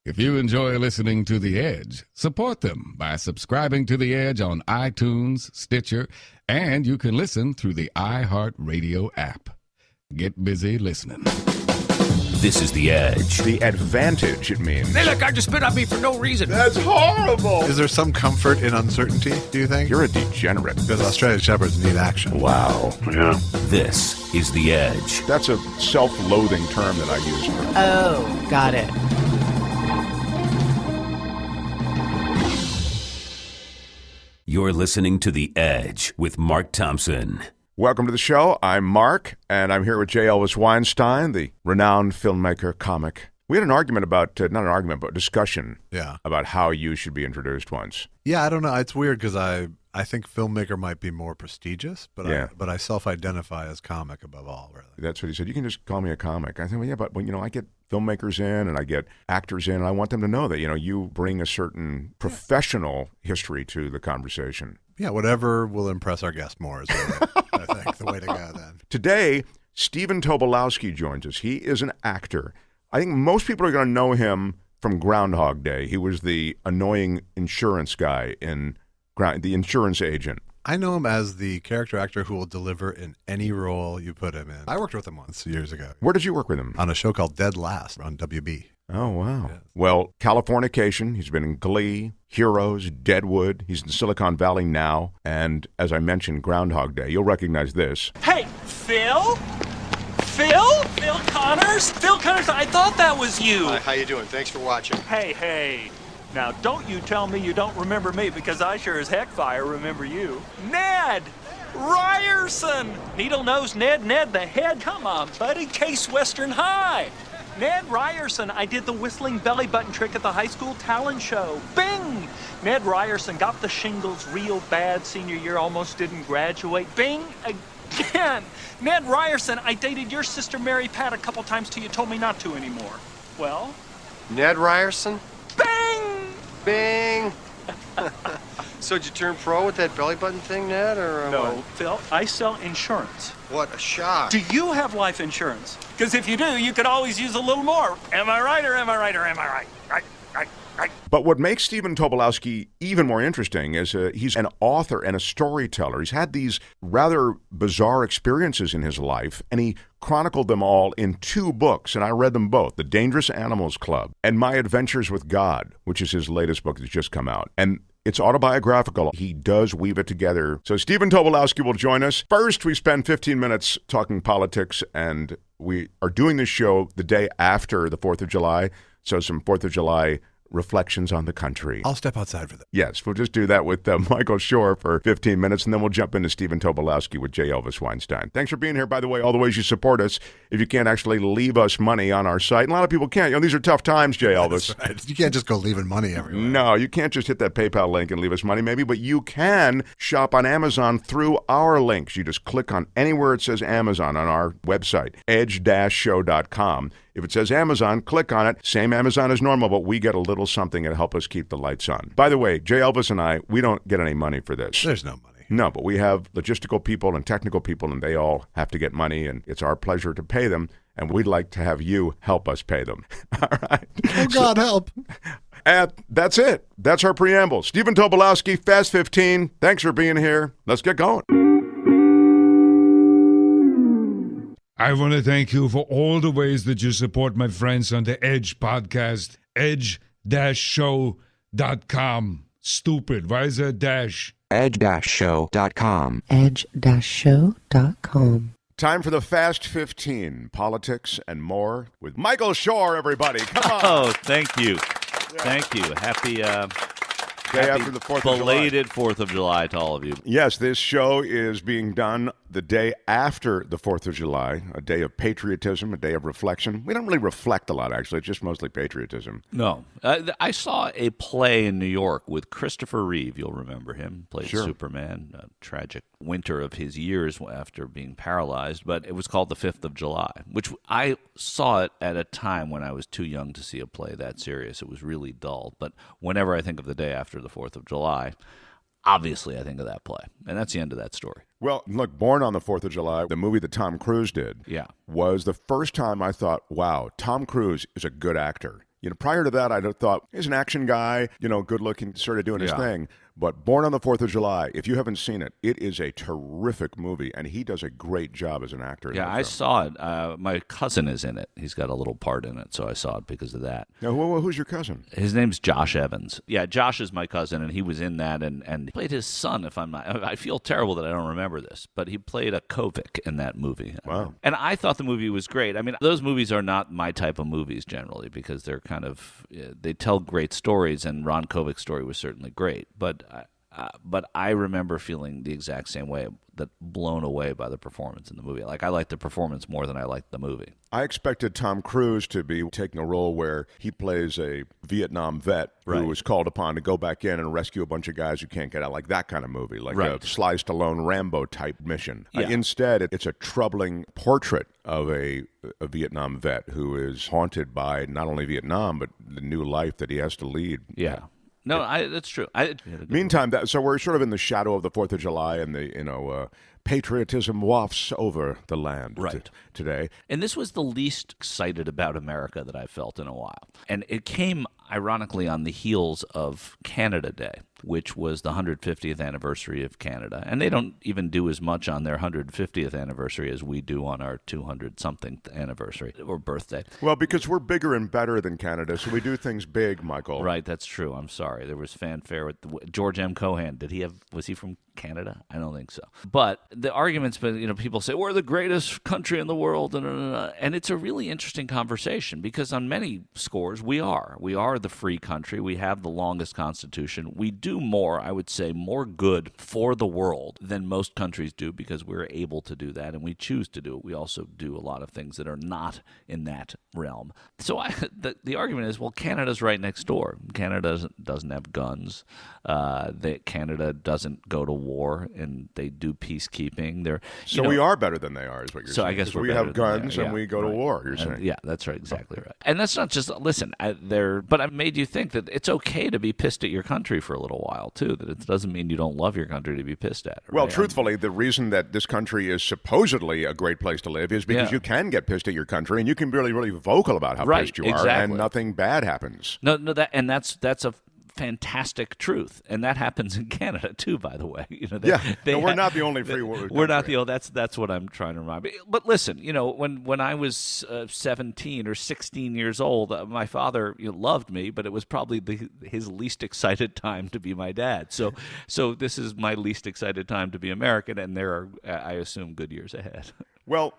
If you enjoy listening to The Edge, support them by subscribing to The Edge on iTunes, Stitcher, and you can listen through the iHeartRadio app. Get busy listening. This is The Edge. The advantage it means. Hey, look, I just spit on me for no reason. That's horrible. Is there some comfort in uncertainty, do you think? You're a degenerate. Because Australian Shepherds need action. Wow. Yeah. This is The Edge. That's a self-loathing term that I use for. Oh, got it. You're listening to The Edge with Mark Thompson. Welcome to the show. I'm Mark, and I'm here with J. Elvis Weinstein, the renowned filmmaker, comic. We had an argument about, not an argument, but a discussion about how you should be introduced once. Yeah, I don't know. It's weird because I think filmmaker might be more prestigious, but I self-identify as comic above all, really. That's what he said. You can just call me a comic. I said, well, yeah, but when, I get filmmakers in and I get actors in, and I want them to know that, you bring a certain professional history to the conversation. Yeah, whatever will impress our guest more is really, I think, the way to go then. Today, Stephen Tobolowsky joins us. He is an actor. I think most people are going to know him from Groundhog Day. He was the annoying insurance guy in the insurance agent. I know him as the character actor who will deliver in any role you put him in. I worked with him once years ago. Where did you work with him? On a show called Dead Last on WB. Oh, wow. Yes. Well, Californication, he's been in Glee, Heroes, Deadwood. He's in Silicon Valley now. And as I mentioned, Groundhog Day. You'll recognize this. Hey, Phil? Phil Connors? Phil Connors, I thought that was you. Hi, how you doing? Thanks for watching. Hey. Now, don't you tell me you don't remember me, because I sure as heck fire remember you. Ned Ryerson! Needle-nosed Ned the head. Come on, buddy. Case Western High. Ned Ryerson, I did the whistling belly button trick at the high school talent show. Bing! Ned Ryerson got the shingles real bad senior year, almost didn't graduate. Bing! Again! Ned Ryerson, I dated your sister Mary Pat a couple times till you told me not to anymore. Well? Ned Ryerson? Bing! Bing! So did you turn pro with that belly button thing, Ned, or No, what? Phil, I sell insurance. What a shock. Do you have life insurance? Because if you do, you could always use a little more. Am I right or am I right or am I right? Right. But what makes Stephen Tobolowsky even more interesting is he's an author and a storyteller. He's had these rather bizarre experiences in his life, and he chronicled them all in 2 books, and I read them both, The Dangerous Animals Club and My Adventures with God, which is his latest book that's just come out. And it's autobiographical. He does weave it together. So Stephen Tobolowsky will join us. First, we spend 15 minutes talking politics, and we are doing this show the day after the 4th of July, so some 4th of July reflections on the country. I'll step outside for that. Yes, we'll just do that with Michael Shure for 15 minutes, and then we'll jump into Stephen Tobolowsky with J. Elvis Weinstein. Thanks for being here, by the way, all the ways you support us. If you can't actually leave us money on our site, and a lot of people can't. These are tough times, J. Elvis. That's right. You can't just go leaving money everywhere. No, you can't just hit that PayPal link and leave us money, maybe, but you can shop on Amazon through our links. You just click on anywhere it says Amazon on our website, edge-show.com. If it says Amazon, click on it. Same Amazon as normal, but we get a little something to help us keep the lights on. By the way, J. Elvis and I, we don't get any money for this. There's no money. No, but we have logistical people and technical people, and they all have to get money, and it's our pleasure to pay them, and we'd like to have you help us pay them. All right. Oh, God, help. And that's it. That's our preamble. Stephen Tobolowsky, Fast 15. Thanks for being here. Let's get going. I want to thank you for all the ways that you support my friends on the Edge podcast, edge-show.com. Stupid. Why is there a dash? edge-show.com. edge-show.com. Time for the Fast 15, politics and more with Michael Shure, everybody. Come on. Oh, thank you. Thank you. Happy Day after the 4th of July. belated 4th of July to all of you. Yes, this show is being done the day after the 4th of July, a day of patriotism, a day of reflection. We don't really reflect a lot, actually. It's just mostly patriotism. No. I saw a play in New York with Christopher Reeve. You'll remember him. Played Superman, a tragic winter of his years after being paralyzed. But it was called The 5th of July, which I saw it at a time when I was too young to see a play that serious. It was really dull. But whenever I think of the day after the 4th of July, obviously I think of that play. And that's the end of that story. Well, look, Born on the 4th of July, the movie that Tom Cruise did, was the first time I thought, wow, Tom Cruise is a good actor. Prior to that, I'd have thought he's an action guy, good looking, sort of doing his thing. But Born on the 4th of July, if you haven't seen it, it is a terrific movie, and he does a great job as an actor. Yeah, I saw it. My cousin is in it. He's got a litlittle part in it, so I saw it because of that. Now, who's your cousin? His name's Josh Evans. Yeah, Josh is my cousin, and he was in that, and he played his son, if I'm not... I feel terrible that I don't remember this, but he played a Kovic in that movie. Wow. And I thought the movie was great. I mean, those movies are not my type of movies generally, because they're kind of... they tell great stories, and Ron Kovic's story was certainly great, but I remember feeling the exact same way, that blown away by the performance in the movie. Like, I liked the performance more than I liked the movie. I expected Tom Cruise to be taking a role where he plays a Vietnam vet who was called upon to go back in and rescue a bunch of guys who can't get out, like that kind of movie, like a Sly Stallone Rambo-type mission. Yeah. Instead, it's a troubling portrait of a Vietnam vet who is haunted by not only Vietnam, but the new life that he has to lead. Yeah. No, that's true. Meantime, so we're sort of in the shadow of the 4th of July, and the patriotism wafts over the land today. And this was the least excited about America that I felt in a while. And it came, ironically, on the heels of Canada Day, which was the 150th anniversary of Canada. And they don't even do as much on their 150th anniversary as we do on our 200-something anniversary or birthday. Well, because we're bigger and better than Canada, so we do things big, Michael. Right, that's true. I'm sorry. There was fanfare with George M. Cohan. Was he from Canada? I don't think so. But the argument's been, people say, we're the greatest country in the world, and it's a really interesting conversation, because on many scores, we are. We are the free country. We have the longest constitution. We do more, I would say, more good for the world than most countries do, because we're able to do that, and we choose to do it. We also do a lot of things that are not in that realm. So the argument is, well, Canada's right next door. Canada doesn't have guns. Canada doesn't go to war, and they do peacekeeping. We are better than they are, is what you're saying. So I guess we have guns and we go to war, you're saying. Yeah, that's right, exactly right. And that's not just, listen, but I've made you think that it's okay to be pissed at your country for a little while, too, that it doesn't mean you don't love your country to be pissed at. Right? Well, truthfully, the reason that this country is supposedly a great place to live is because you can get pissed at your country, and you can be really, really vocal about how pissed you are, and nothing bad happens. No, that's a fantastic truth, and that happens in Canada too, by the way. We're not the only free world. We're not the only. That's what I'm trying to remind. But listen, when I was 17 or 16 years old, my father loved me, but it was probably his least excited time to be my dad. So this is my least excited time to be American, and there are, I assume, good years ahead. Well,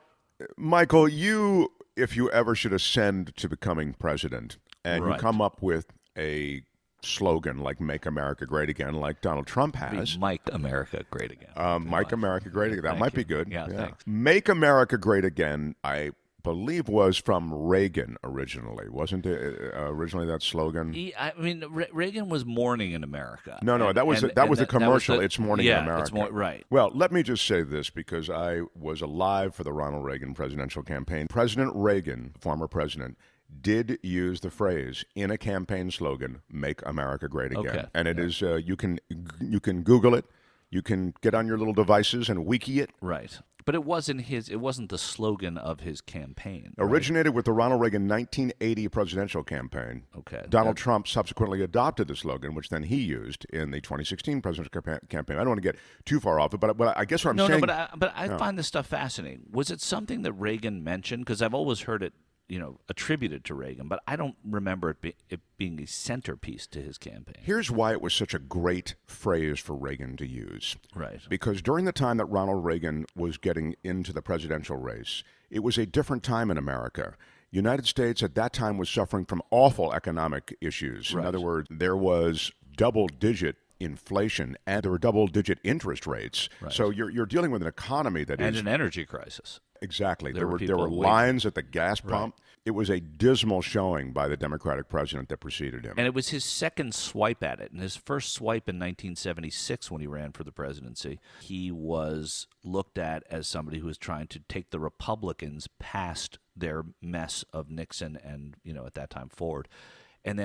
Michael, if you ever should ascend to becoming president, and you come up with a slogan like "Make America Great Again," like Donald Trump has. Make America Great Again. Make America Great Again. That might be good. Yeah, thanks. Make America Great Again, I believe, was from Reagan originally. Wasn't it originally that slogan? Reagan was Morning in America. No, that was the commercial. It's Morning in America. It's right. Well, let me just say this, because I was alive for the Ronald Reagan presidential campaign. President Reagan, former president, did use the phrase in a campaign slogan, "Make America Great Again." Okay. And it is, you can Google it. You can get on your little devices and wiki it. Right. But it wasn't the slogan of his campaign. Originated with the Ronald Reagan 1980 presidential campaign. Okay. Donald Trump subsequently adopted the slogan, which then he used in the 2016 presidential campaign. I don't want to get too far off it, but I guess what I'm saying... But I find this stuff fascinating. Was it something that Reagan mentioned? Because I've always heard it attributed to Reagan, but I don't remember it being a centerpiece to his campaign. Here's why it was such a great phrase for Reagan to use. Right. Because during the time that Ronald Reagan was getting into the presidential race, it was a different time in America. United States at that time was suffering from awful economic issues. Right. In other words, there was double-digit inflation, and there were double-digit interest rates. Right. So you're dealing with an economy that and an energy crisis. Exactly. There were waiting. lines at the gas pump. Right. It was a dismal showing by the Democratic president that preceded him. And it was his second swipe at it. And his first swipe in 1976, when he ran for the presidency, he was looked at as somebody who was trying to take the Republicans past their mess of Nixon and, at that time, Ford. And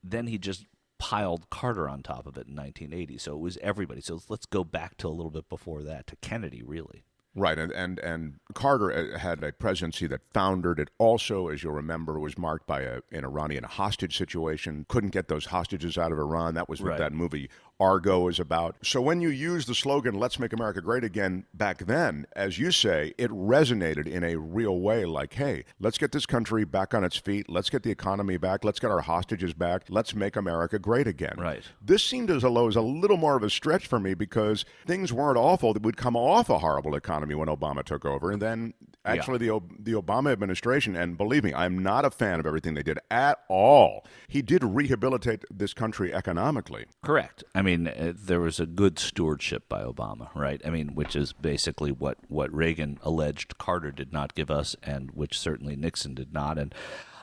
then he just piled Carter on top of it in 1980. So it was everybody. So let's go back to a little bit before that, to Kennedy, really. Right, and Carter had a presidency that foundered. It also, as you'll remember, was marked by an Iranian hostage situation. Couldn't get those hostages out of Iran. That was what that movie Argo is about. So when you use the slogan, "Let's make America great again," back then, as you say, it resonated in a real way, like, hey, let's get this country back on its feet. Let's get the economy back. Let's get our hostages back. Let's make America great again. Right. This seemed as though it was a little more of a stretch for me because things weren't awful. That would come off a horrible economy when Obama took over. And then actually the Obama administration, and believe me, I'm not a fan of everything they did at all. He did rehabilitate this country economically. Correct. I mean, there was a good stewardship by Obama, right? I mean, which is basically what Reagan alleged Carter did not give us, and which certainly Nixon did not. And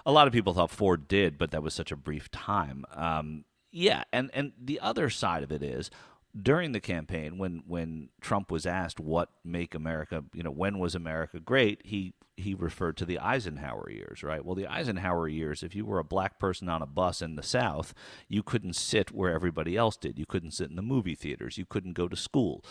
a lot of people thought Ford did, but that was such a brief time. And the other side of it is, during the campaign, when Trump was asked what make America, when was America great, he referred to the Eisenhower years, right? Well, the Eisenhower years, if you were a black person on a bus in the South, you couldn't sit where everybody else did. You couldn't sit in the movie theaters. You couldn't go to school.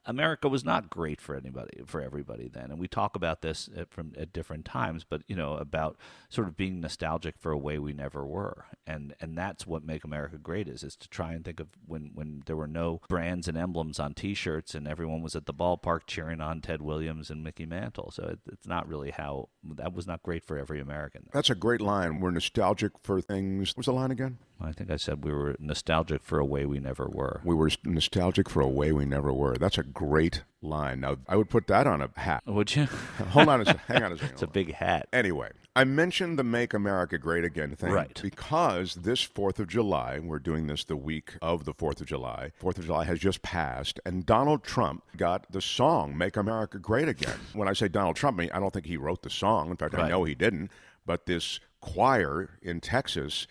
America was not great for everybody then. And we talk about this at different times, but, about sort of being nostalgic for a way we never were. And that's what Make America Great is to try and think of when there were no brands and emblems on T-shirts and everyone was at the ballpark cheering on Ted Williams and Mickey Mantle. So it's not really how that was not great for every American. That's a great line. We're nostalgic for things. What's the line again? I think I said we were nostalgic for a way we never were. We were nostalgic for a way we never were. That's a great line. Now, I would put that on a hat. Would you? Hold on a second. Hang on a second. It's a big hat. Anyway, I mentioned the Make America Great Again thing. Right. Because this 4th of July, we're doing this the week of the 4th of July. 4th of July has just passed, and Donald Trump got the song Make America Great Again. When I say Donald Trump, I don't think he wrote the song. In fact, I know he didn't. But this choir in Texas...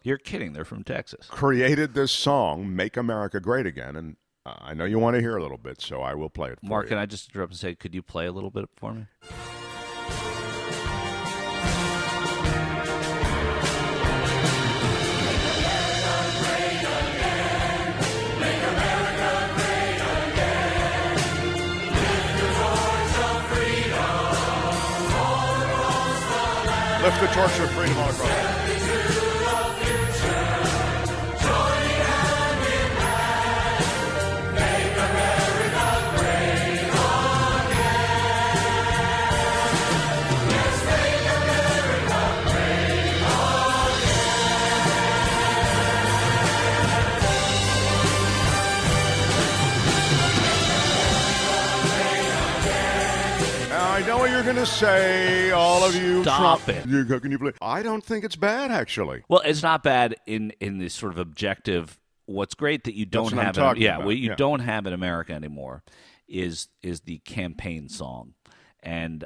You're kidding. They're from Texas. Created this song, Make America Great Again. And I know you want to hear a little bit, so I will play it for you. Mark, can I just interrupt and say, could you play a little bit for me? Lift the torch of freedom all across. I know what you're going to say, all of you. Stop Trump. it. Can you believe? I don't think it's bad, actually. Well, it's not bad in this sort of objective. What's great that you don't have what you don't have in America anymore is the campaign song, and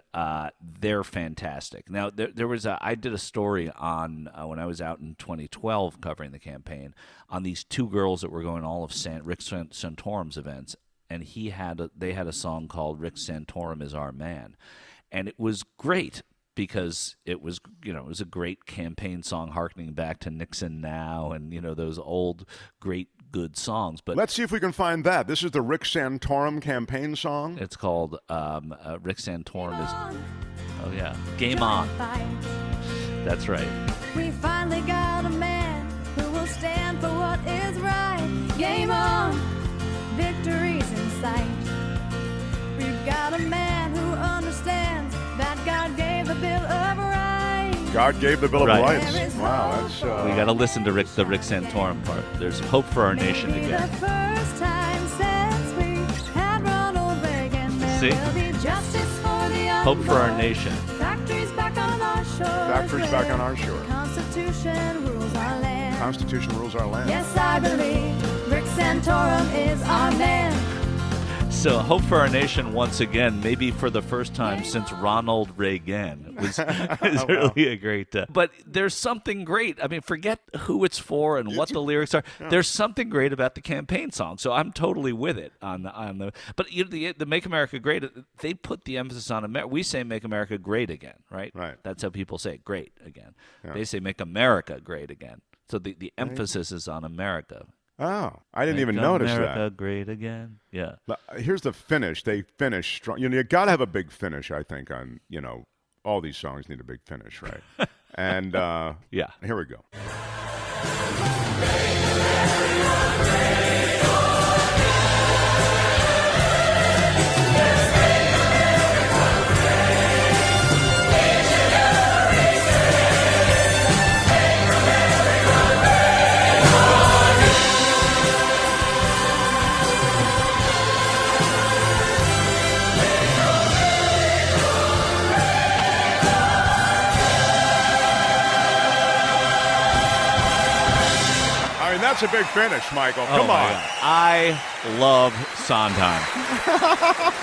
they're fantastic. Now there was I did a story on when I was out in 2012 covering the campaign on these two girls that were going all of Rick Santorum's events. And they had a song called "Rick Santorum is Our Man," and it was great because it was a great campaign song, harkening back to Nixon Now and those old great good songs. But let's see if we can find that. This is the Rick Santorum campaign song. It's called "Rick Santorum is." Oh yeah, Game On. That's right. We finally got a man who will stand for what is right. Game on. Victory's in sight. We've got a man who understands that God gave the Bill of Rights. God gave the Bill of Rights. Wow, that's... We got to listen to the Rick Santorum part. There's hope for our nation again. The first time since we had Ronald Reagan. See? There'll be justice for the hope for our nation. Factories back on our shore. Factories back on our shore. Constitution rules our land. Constitution rules our land. Yes, I believe Rick Santorum is our man. So, hope for our nation once again, maybe for the first time since Ronald Reagan. It's really a great... but there's something great. I mean, forget who it's for and what the lyrics are. Yeah. There's something great about the campaign song. So I'm totally with it on the. But the Make America Great, they put the emphasis on America. We say Make America Great Again, right? Right. That's how people say it, great again. Yeah. They say Make America Great Again. So the emphasis is on America. Oh, I didn't even Make notice America that. Great Again. Yeah. Here's the finish. They finish strong. You got to have a big finish, I think, on, all these songs need a big finish, right? And yeah. Here we go. That's a big finish, Michael. Come on. I love Sondheim.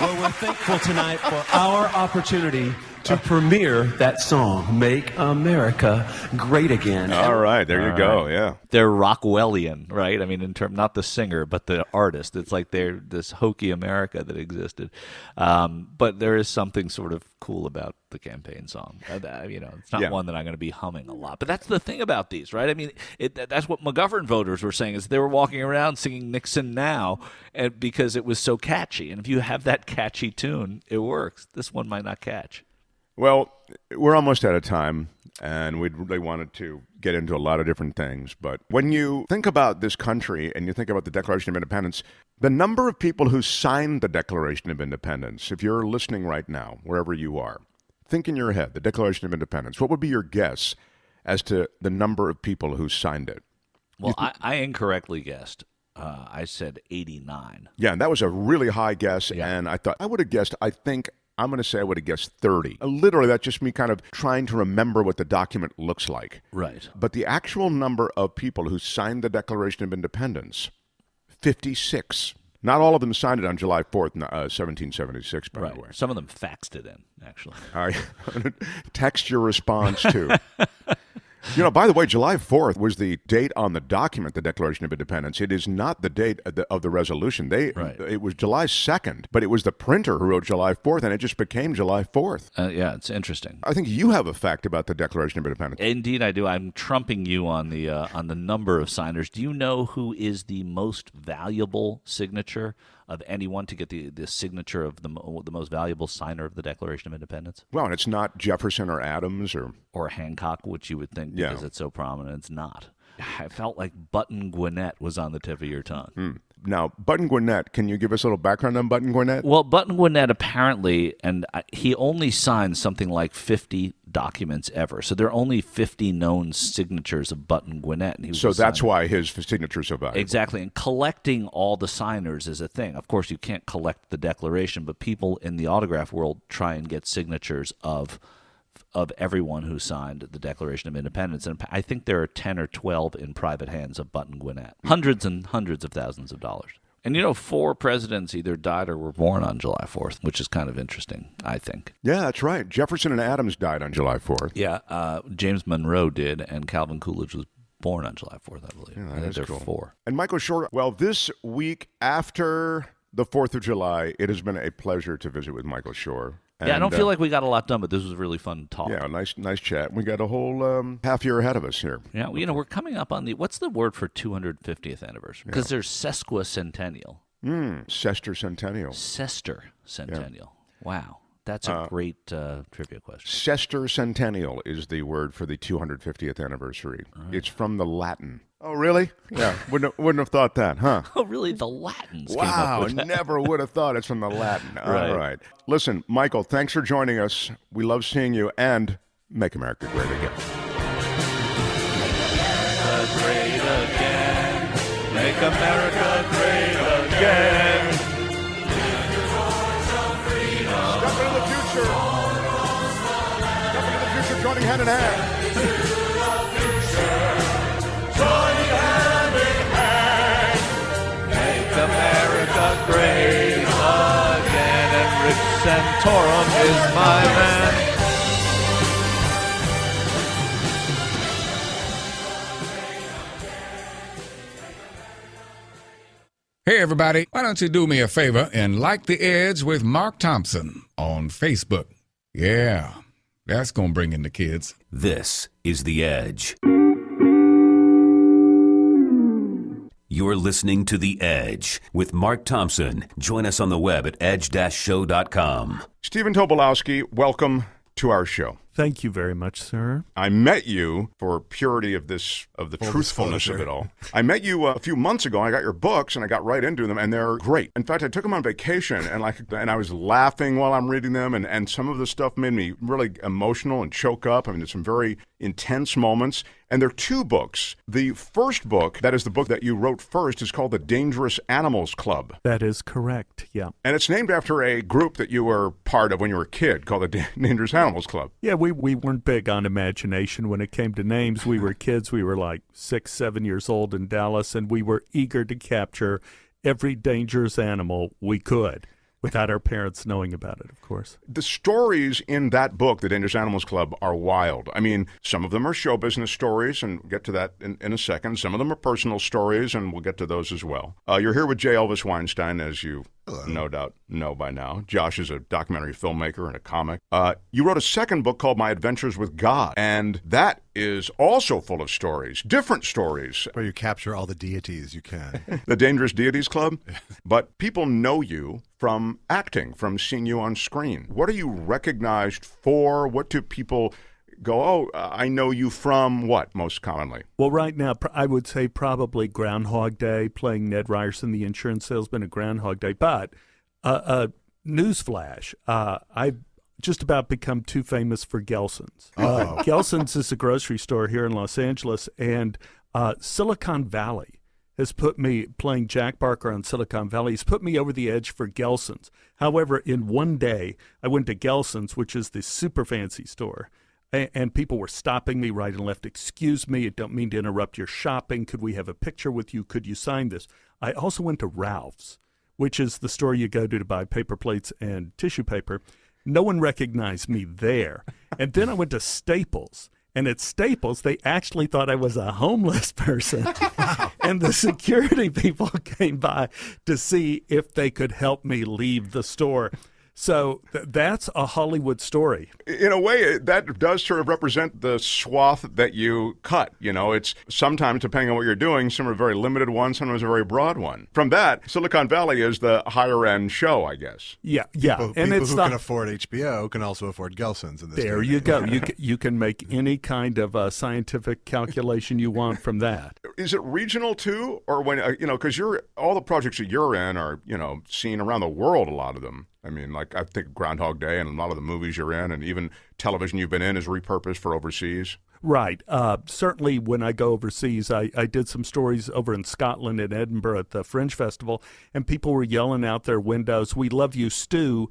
Well, we're thankful tonight for our opportunity to premiere that song, Make America Great Again. All right, there you go, yeah. They're Rockwellian, right? I mean, not the singer, but the artist. It's like they're this hokey America that existed. But there is something sort of cool about the campaign song. It's not one that I'm going to be humming a lot. But that's the thing about these, right? I mean, that's what McGovern voters were saying, is they were walking around singing Nixon Now because it was so catchy. And if you have that catchy tune, it works. This one might not catch. Well, we're almost out of time, and we really wanted to get into a lot of different things. But when you think about this country and you think about the Declaration of Independence, the number of people who signed the Declaration of Independence, if you're listening right now, wherever you are, think in your head, the Declaration of Independence. What would be your guess as to the number of people who signed it? Well, I incorrectly guessed. I said 89. Yeah, and that was a really high guess, and I would have guessed, I'm going to say I would have guessed 30. Literally, that's just me kind of trying to remember what the document looks like. Right. But the actual number of people who signed the Declaration of Independence, 56. Not all of them signed it on July 4th, 1776, by the way. Some of them faxed it in, actually. All right. Text your response to. By the way, July 4th was the date on the document, the Declaration of Independence. It is not the date of the resolution. It was July 2nd, but it was the printer who wrote July 4th, and it just became July 4th. Yeah, it's interesting. I think you have a fact about the Declaration of Independence. Indeed, I do. I'm trumping you on the number of signers. Do you know who is the most valuable signature of anyone to get the signature of the most valuable signer of the Declaration of Independence? Well, and it's not Jefferson or Adams or Hancock, which you would think because it's so prominent. It's not. I felt like Button Gwinnett was on the tip of your tongue. Now, Button Gwinnett, can you give us a little background on Button Gwinnett? Well, Button Gwinnett apparently, and he only signed something like 50 documents ever. So there are only 50 known signatures of Button Gwinnett. And so that's why his signature is so valuable. Exactly. And collecting all the signers is a thing. Of course, you can't collect the Declaration, but people in the autograph world try and get signatures of everyone who signed the Declaration of Independence. And I think there are 10 or 12 in private hands of Button Gwinnett. Hundreds and hundreds of thousands of dollars. And 4 presidents either died or were born on July 4th, which is kind of interesting, I think. Yeah, that's right. Jefferson and Adams died on July 4th. Yeah, James Monroe did, and Calvin Coolidge was born on July 4th, I believe. Yeah, I think there are 4. And Michael Shure, well, this week after the 4th of July, it has been a pleasure to visit with Michael Shure. Yeah, I don't feel like we got a lot done, but this was really fun to talk. Yeah, nice chat. We got a whole half year ahead of us here. Yeah, we're coming up on what's the word for 250th anniversary? Because there's sesquicentennial. Sesquicentennial. Sesquicentennial. Yeah. Wow. That's a great trivia question. Sesquicentennial is the word for the 250th anniversary. Right. It's from the Latin. Oh, really? Yeah, wouldn't have thought that, huh? Oh, really? The Latins wow, came up with that. Never would have thought it's from the Latin. Right. All right. Listen, Michael, thanks for joining us. We love seeing you, and make America great again. Make America great again. Make America great again. Step into the future. Step into the future, joining hand in hand. America great again, and Rich Santorum is my man. Hey everybody, why don't you do me a favor and like The Edge with Mark Thompson on Facebook? Yeah, that's gonna bring in the kids. This is The Edge. You're listening to The Edge with Mark Thompson. Join us on the web at edge-show.com. Stephen Tobolowsky, welcome to our show. Thank you very much, sir. I met you for purity of the truthfulness of it all. I met you a few months ago. I got your books and I got right into them, and they're great. In fact, I took them on vacation, and I was laughing while I'm reading them, and some of the stuff made me really emotional and choke up. I mean, there's some very intense moments. And there are two books. The first book, that is the book that you wrote first, is called The Dangerous Animals Club. That is correct, yeah. And it's named after a group that you were part of when you were a kid called the Dangerous Animals Club. Yeah, we weren't big on imagination when it came to names. We were kids. We were like 6, 7 years old in Dallas, and we were eager to capture every dangerous animal we could, without our parents knowing about it, of course. The stories in that book, The Dangerous Animals Club, are wild. I mean, some of them are show business stories, and we'll get to that in a second. Some of them are personal stories, and we'll get to those as well. You're here with J. Elvis Weinstein, as you no doubt know by now. Josh is a documentary filmmaker and a comic. You wrote a second book called My Adventures with God, and that is also full of stories, different stories. Where you capture all the deities you can. The Dangerous Deities Club? But people know you from acting, from seeing you on screen. What are you recognized for? What do people go, oh, I know you from what, most commonly? Well, right now, I would say probably Groundhog Day, playing Ned Ryerson, the insurance salesman at Groundhog Day. But newsflash, I've just about become too famous for Gelson's. Gelson's is a grocery store here in Los Angeles, and Silicon Valley has put me, playing Jack Barker on Silicon Valley, has put me over the edge for Gelson's. However, in one day, I went to Gelson's, which is the super fancy store, and people were stopping me right and left. Excuse me, I don't mean to interrupt your shopping. Could we have a picture with you? Could you sign this? I also went to Ralph's, which is the store you go to buy paper plates and tissue paper. No one recognized me there. And then I went to Staples. And at Staples, they actually thought I was a homeless person. And the security people came by to see if they could help me leave the store. So that's a Hollywood story. In a way, that does sort of represent the swath that you cut. You know, it's sometimes, depending on what you're doing, some are a very limited one, sometimes a very broad one. From that, Silicon Valley is the higher-end show, I guess. Yeah. People who can afford HBO can also afford Gelson's in this There you go. You can make any kind of scientific calculation you want from that. Is it regional, too? Or when, because all the projects that you're in are, seen around the world, a lot of them. I mean, like, I think Groundhog Day and a lot of the movies you're in, and even television you've been in is repurposed for overseas. Right. Certainly when I go overseas, I did some stories over in Scotland and Edinburgh at the Fringe Festival, and people were yelling out their windows, "We love you, Stu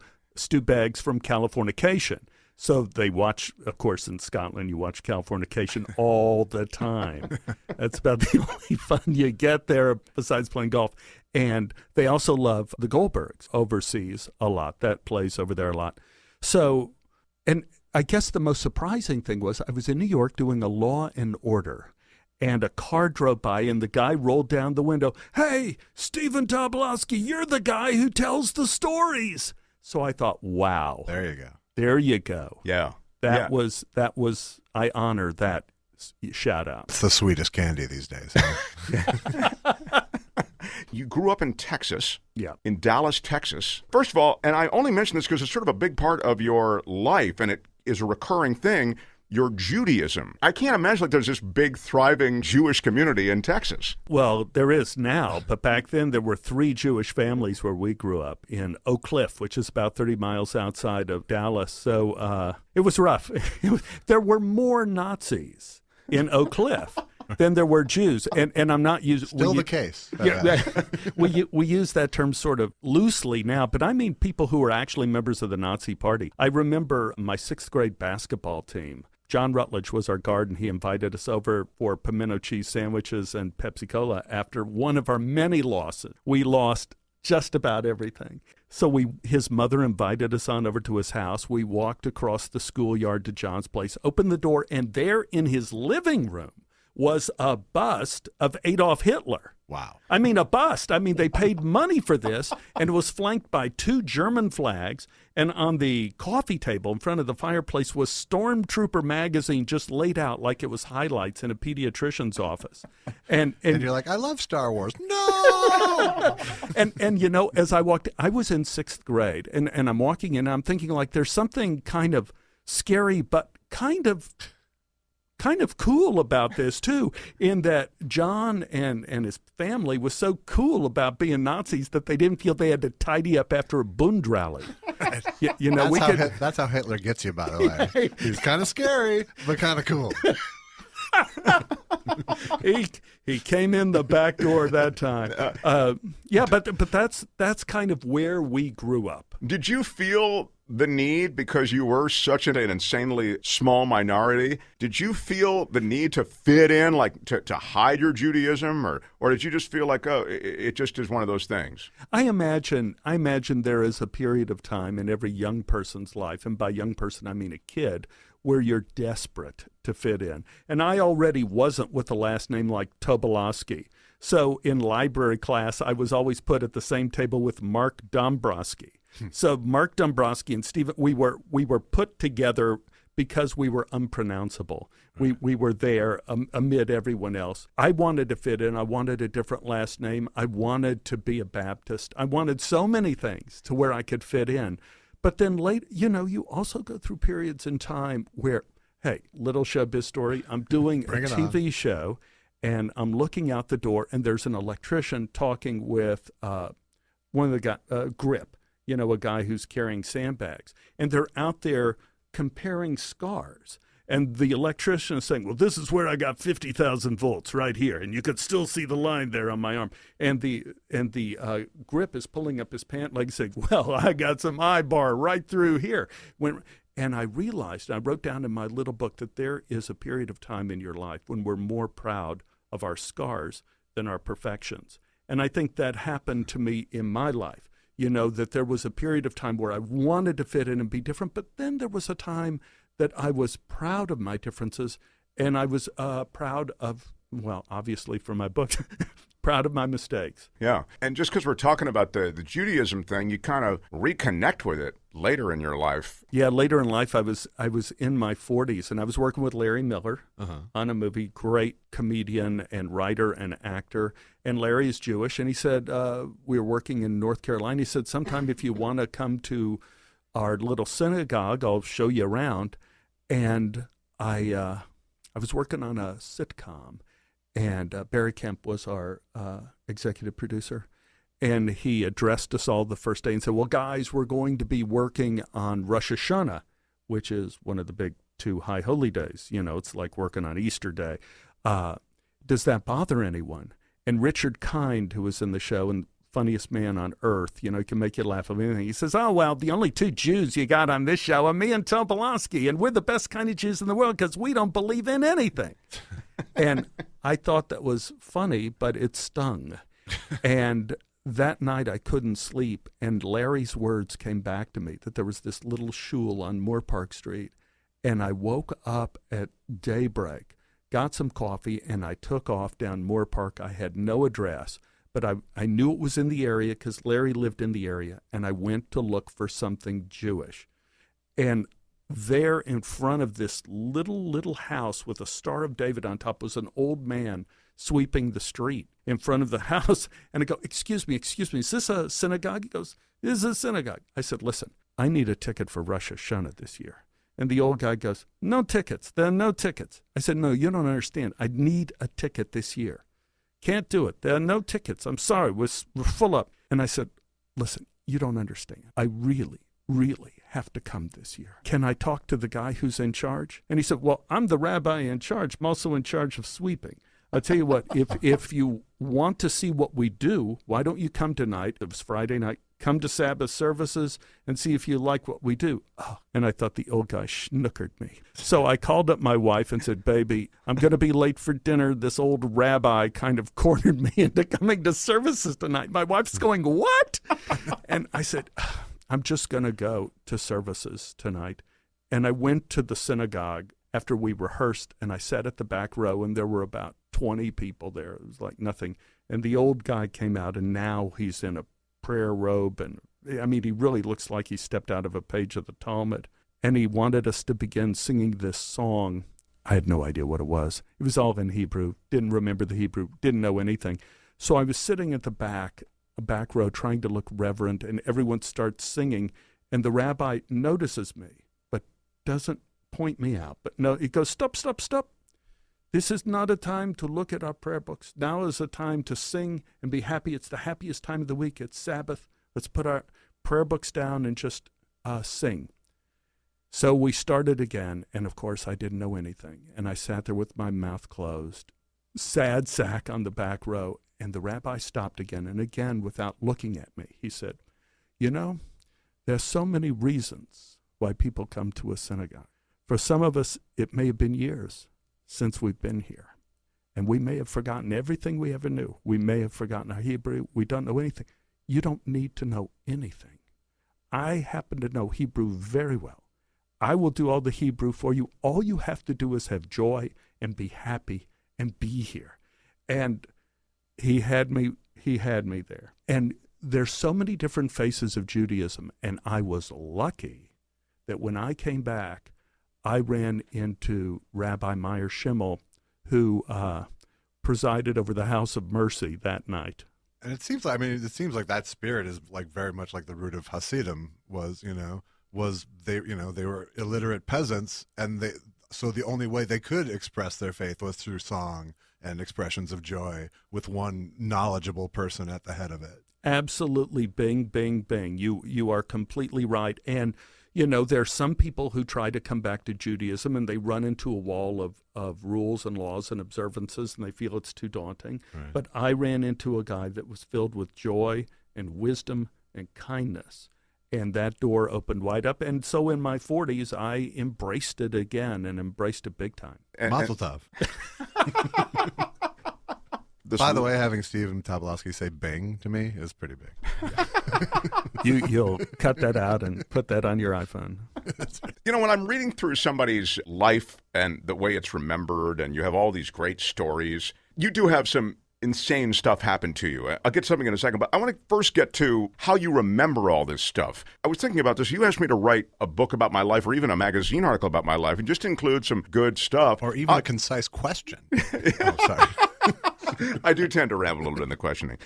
Beggs from Californication." So they watch, of course, in Scotland, you watch Californication all the time. That's about the only fun you get there besides playing golf. And they also love the Goldbergs overseas a lot. That plays over there a lot. So, and I guess the most surprising thing was I was in New York doing a Law and Order, and a car drove by, and the guy rolled down the window, "Hey, Stephen Tobolowsky, you're the guy who tells the stories." So I thought, wow. There you go. There you go. Yeah. That was, I honor that shout out. It's the sweetest candy these days. Huh? You grew up in Texas, yeah, in Dallas, Texas. First of all, and I only mention this because it's sort of a big part of your life, and it is a recurring thing, your Judaism. I can't imagine there's this big, thriving Jewish community in Texas. Well, there is now, but back then there were 3 Jewish families where we grew up in Oak Cliff, which is about 30 miles outside of Dallas. So it was rough. There were more Nazis in Oak Cliff than there were Jews, and I'm not using still the case. Yeah, we use that term sort of loosely now, but I mean people who were actually members of the Nazi Party. I remember my 6th grade basketball team. John Rutledge was our guard, and he invited us over for pimento cheese sandwiches and Pepsi Cola after one of our many losses. We lost just about everything. So his mother invited us on over to his house. We walked across the schoolyard to John's place, opened the door, and there in his living room was a bust of Adolf Hitler. Wow. I mean, a bust. I mean, they paid money for this, and it was flanked by 2 German flags. And on the coffee table in front of the fireplace was Stormtrooper magazine just laid out like it was highlights in a pediatrician's office. And you're like, I love Star Wars. No! and you know, as I walked, I was in 6th grade, and I'm walking in, and I'm thinking, like, there's something kind of scary, but kind of cool about this too, in that John and his family was so cool about being Nazis that they didn't feel they had to tidy up after a Bund rally. You know, that's how Hitler gets you, by the way. He's kind of scary, but kind of cool. he came in the back door that time. Yeah, but that's kind of where we grew up. Did you feel the need, because you were such an insanely small minority, did you feel the need to fit in, like to hide your Judaism, or did you just feel like, oh, it just is one of those things? I imagine there is a period of time in every young person's life, and by young person I mean a kid, where you're desperate to fit in. And I already wasn't with a last name like Tobolowsky. So in library class, I was always put at the same table with Mark Dombrowski. So Mark Dombrowski and Stephen, we were put together because we were unpronounceable. We were there amid everyone else. I wanted to fit in. I wanted a different last name. I wanted to be a Baptist. I wanted so many things to where I could fit in. But then late, you know, you also go through periods in time where, hey, little showbiz story, I'm doing a TV show, and I'm looking out the door, and there's an electrician talking with one of the guys, Grip, you know, a guy who's carrying sandbags. And they're out there comparing scars. And the electrician is saying, well, this is where I got 50,000 volts right here. And you could still see the line there on my arm. And the Grip is pulling up his pant leg saying, well, I got some eye bar right through here. And I realized, I wrote down in my little book, that there is a period of time in your life when we're more proud of our scars than our perfections. And I think that happened to me in my life. You know, that there was a period of time where I wanted to fit in and be different, but then there was a time that I was proud of my differences, and I was proud of, well, obviously from my book, proud of my mistakes. Yeah, and just because we're talking about the Judaism thing, you kind of reconnect with it later in your life. Yeah, later in life, I was in my 40s, and I was working with Larry Miller on a movie, great comedian and writer and actor, and Larry is Jewish, and he said, we were working in North Carolina, he said, sometime if you want to come to our little synagogue, I'll show you around. And I was working on a sitcom, and Barry Kemp was our executive producer, and he addressed us all the first day and said, well, guys, we're going to be working on Rosh Hashanah, which is one of the big 2 high holy days. You know, it's like working on Easter Day. Does that bother anyone? And Richard Kind, who was in the show and funniest man on earth, you know, he can make you laugh at anything. He says, oh, well, the only 2 Jews you got on this show are me and Tobolowsky, and we're the best kind of Jews in the world because we don't believe in anything. And I thought that was funny, but it stung. And that night I couldn't sleep, and Larry's words came back to me, that there was this little shul on Moore Park Street, and I woke up at daybreak, got some coffee, and I took off down Moore Park. I had no address, but I knew it was in the area because Larry lived in the area, and I went to look for something Jewish. And there in front of this little house with a Star of David on top was an old man sweeping the street in front of the house. And I go, excuse me, is this a synagogue? He goes, this is a synagogue. I said, listen, I need a ticket for Rosh Hashanah this year. And the old guy goes, no tickets. There are no tickets. I said, no, you don't understand. I need a ticket this year. Can't do it. There are no tickets. I'm sorry. We're full up. And I said, listen, you don't understand. I really have to come this year. Can I talk to the guy who's in charge? And he said, well, I'm the rabbi in charge. I'm also in charge of sweeping. I'll tell you what, if you want to see what we do, why don't you come tonight? It was Friday night. Come to Sabbath services and see if you like what we do. Oh, and I thought the old guy snookered me. So I called up my wife and said, baby, I'm going to be late for dinner. This old rabbi kind of cornered me into coming to services tonight. My wife's going, what? And I said, I'm just going to go to services tonight. And I went to the synagogue, after we rehearsed, and I sat at the back row, and there were about 20 people there. It was like nothing. And the old guy came out, and now he's in a prayer robe, and I mean, he really looks like he stepped out of a page of the Talmud. And he wanted us to begin singing this song. I had no idea what it was. It was all in Hebrew, didn't remember the Hebrew, didn't know anything. So I was sitting at the back row trying to look reverent, and everyone starts singing, and the rabbi notices me, but doesn't point me out. But no, he goes, stop, stop, stop. This is not a time to look at our prayer books. Now is a time to sing and be happy. It's the happiest time of the week. It's Sabbath. Let's put our prayer books down and just sing. So we started again, and of course I didn't know anything. And I sat there with my mouth closed, sad sack on the back row, and the rabbi stopped again and again without looking at me. He said, you know, there's so many reasons why people come to a synagogue. For some of us, it may have been years since we've been here, and we may have forgotten everything we ever knew. We may have forgotten our Hebrew. We don't know anything. You don't need to know anything. I happen to know Hebrew very well. I will do all the Hebrew for you. All you have to do is have joy and be happy and be here. And he had me there. And there's so many different faces of Judaism, and I was lucky that when I came back, I ran into Rabbi Meyer Schimmel, who presided over the House of Mercy that night. And it seems like that spirit is like very much like the root of Hasidim was they were illiterate peasants, and so the only way they could express their faith was through song and expressions of joy with one knowledgeable person at the head of it. Absolutely. Bing, bing, bing. You are completely right. And you know, there are some people who try to come back to Judaism and they run into a wall of rules and laws and observances, and they feel it's too daunting. Right. But I ran into a guy that was filled with joy and wisdom and kindness, and that door opened wide up. And so in my 40s, I embraced it again and embraced it big time. Mazel tov. By the way, having Stephen Tobolowsky say "bing" to me is pretty big. You'll cut that out and put that on your iPhone. You know, when I'm reading through somebody's life and the way it's remembered, and you have all these great stories, you do have some insane stuff happen to you. I'll get something in a second, but I want to first get to how you remember all this stuff. I was thinking about this. You asked me to write a book about my life or even a magazine article about my life and just include some good stuff. Or even a concise question. Oh, sorry. I do tend to ramble a little bit in the questioning.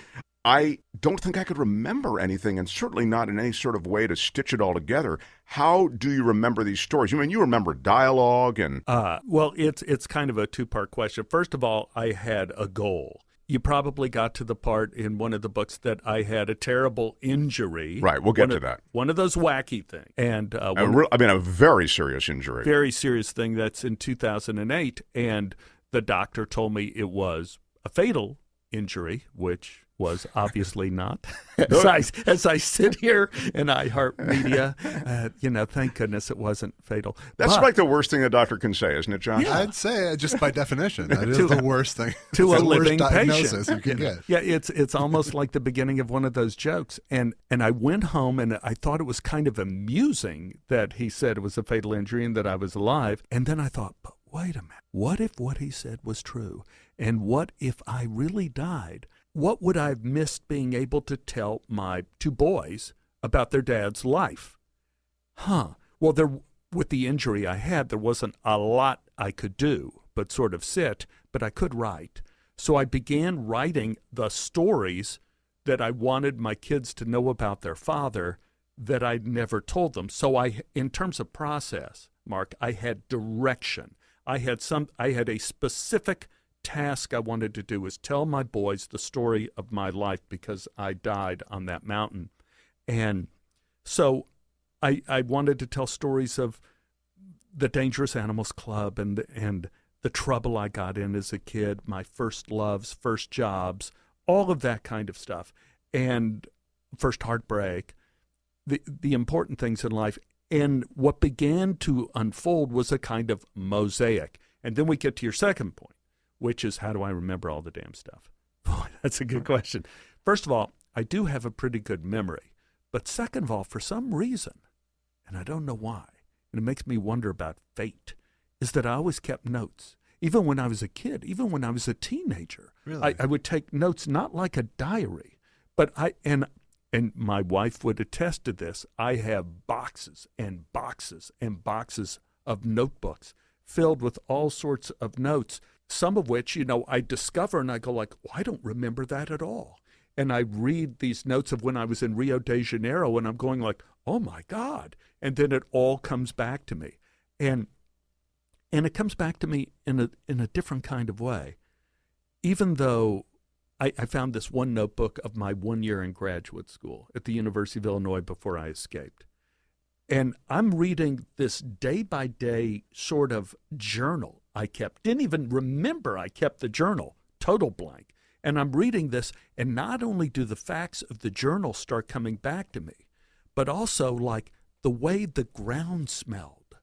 I don't think I could remember anything, and certainly not in any sort of way to stitch it all together. How do you remember these stories? You mean you remember dialogue and... Well, it's kind of a two-part question. First of all, I had a goal. You probably got to the part in one of the books that I had a terrible injury. Right, we'll get to that. One of those wacky things. And a very serious injury. Very serious thing. That's in 2008, and the doctor told me it was a fatal injury, which was obviously not. As I sit here in iHeartMedia, thank goodness it wasn't fatal. That's like the worst thing a doctor can say, isn't it, John? Yeah. I'd say, just by definition, that is the worst thing. To a living diagnosis patient. you can get. Yeah, it's almost like the beginning of one of those jokes. And I went home, and I thought it was kind of amusing that he said it was a fatal injury and that I was alive. And then I thought, but wait a minute. What if what he said was true? And what if I really died? What would I have missed being able to tell my two boys about their dad's life? Well, with the injury I had, there wasn't a lot I could do but sort of sit, but I could write. So I began writing the stories that I wanted my kids to know about their father that I'd never told them. So in terms of process, Mark, I had direction. I had a specific task I wanted to do is tell my boys the story of my life because I died on that mountain. And so I wanted to tell stories of the Dangerous Animals Club and the trouble I got in as a kid, my first loves, first jobs, all of that kind of stuff, and first heartbreak, the important things in life. And what began to unfold was a kind of mosaic. And then we get to your second point, which is how do I remember all the damn stuff? Boy, that's a good question. First of all, I do have a pretty good memory. But second of all, for some reason, and I don't know why, and it makes me wonder about fate, is that I always kept notes. Even when I was a kid, even when I was a teenager, Really? I would take notes, not like a diary, but and my wife would attest to this. I have boxes and boxes and boxes of notebooks filled with all sorts of notes, some of which, I discover and I go like, I don't remember that at all. And I read these notes of when I was in Rio de Janeiro, and I'm going like, oh my God. And then it all comes back to me. And it comes back to me in a different kind of way. Even though I found this one notebook of my 1 year in graduate school at the University of Illinois before I escaped. And I'm reading this day-by-day sort of journal I kept. Didn't even remember I kept the journal, total blank. And I'm reading this, and not only do the facts of the journal start coming back to me, but also like the way the ground smelled.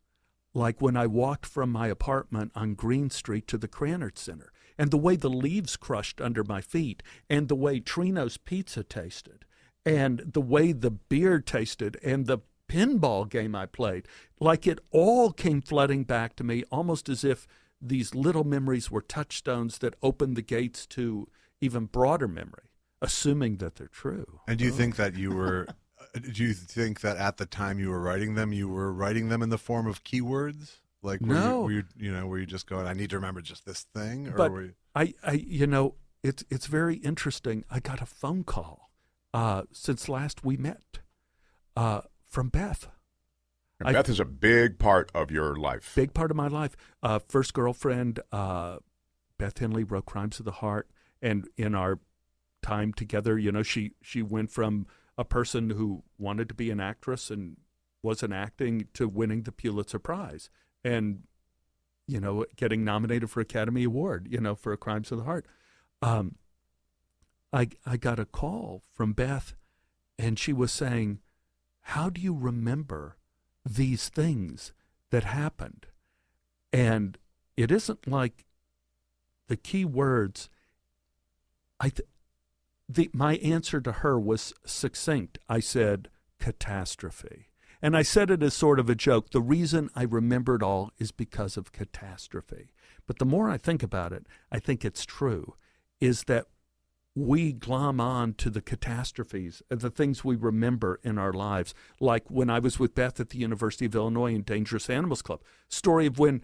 Like when I walked from my apartment on Green Street to the Krannert Center, and the way the leaves crushed under my feet, and the way Trino's pizza tasted, and the way the beer tasted, and the pinball game I played. Like it all came flooding back to me, almost as if these little memories were touchstones that opened the gates to even broader memory, assuming that they're true. And do you think that you were... Do you think that at the time you were writing them in the form of keywords? Like, no. Were you just going, I need to remember just this thing? Or but were you... it's very interesting. I got a phone call since last we met from Beth. And Beth is a big part of your life. Big part of my life. First girlfriend, Beth Henley wrote Crimes of the Heart. And in our time together, she went from a person who wanted to be an actress and wasn't acting to winning the Pulitzer Prize and, getting nominated for Academy Award, for Crimes of the Heart. I got a call from Beth, and she was saying, how do you remember these things that happened? And it isn't like the key words. My answer to her was succinct. I said, catastrophe. And I said it as sort of a joke. The reason I remember it all is because of catastrophe. But the more I think about it, I think it's true, is that we glom on to the catastrophes, the things we remember in our lives. Like when I was with Beth at the University of Illinois in Dangerous Animals Club. Story of when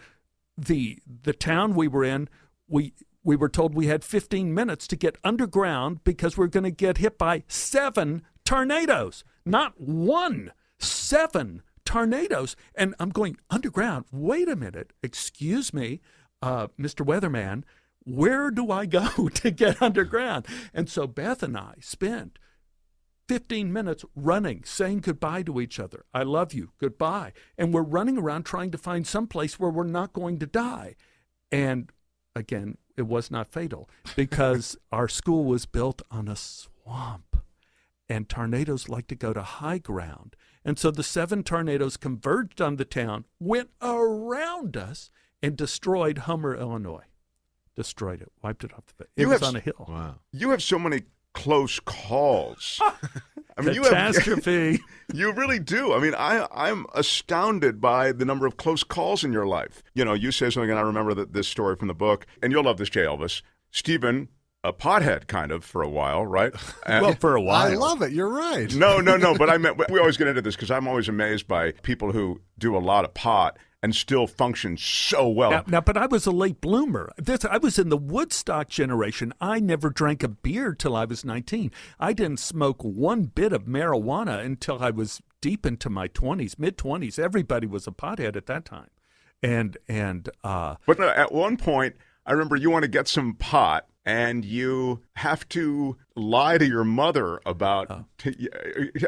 the town we were in, we were told we had 15 minutes to get underground because we're going to get hit by 7 tornadoes. Not 1, 7 tornadoes. And I'm going, underground? Wait a minute. Excuse me, Mr. Weatherman, where do I go to get underground? And so Beth and I spent 15 minutes running, saying goodbye to each other. I love you. Goodbye. And we're running around trying to find some place where we're not going to die. And again, it was not fatal because our school was built on a swamp and tornadoes like to go to high ground. And so the 7 tornadoes converged on the town, went around us, and destroyed Homer, Illinois. Destroyed it, wiped it off the face. It was on a hill. Wow. You have so many close calls. I mean, catastrophe. You really do. I mean, I'm astounded by the number of close calls in your life. You say something, and I remember this story from the book, and you'll love this, J. Elvis. Stephen, a pothead kind of for a while, right? Well, for a while. I love it. You're right. No. But I meant, we always get into this because I'm always amazed by people who do a lot of pot and still function so well. Now, but I was a late bloomer. I was in the Woodstock generation. I never drank a beer till I was 19. I didn't smoke one bit of marijuana until I was deep into my 20s, mid-20s. Everybody was a pothead at that time. But no, at one point, I remember you want to get some pot, and you have to lie to your mother about...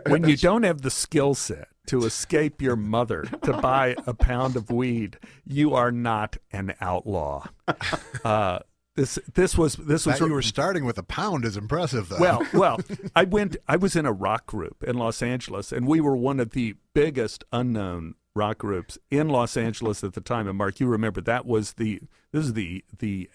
when you don't have the skill set to escape your mother to buy a pound of weed, you are not an outlaw. This was that you were starting with a pound is impressive, though. Well, I was in a rock group in Los Angeles, and we were one of the biggest unknown rock groups in Los Angeles at the time. And Mark, you remember this is the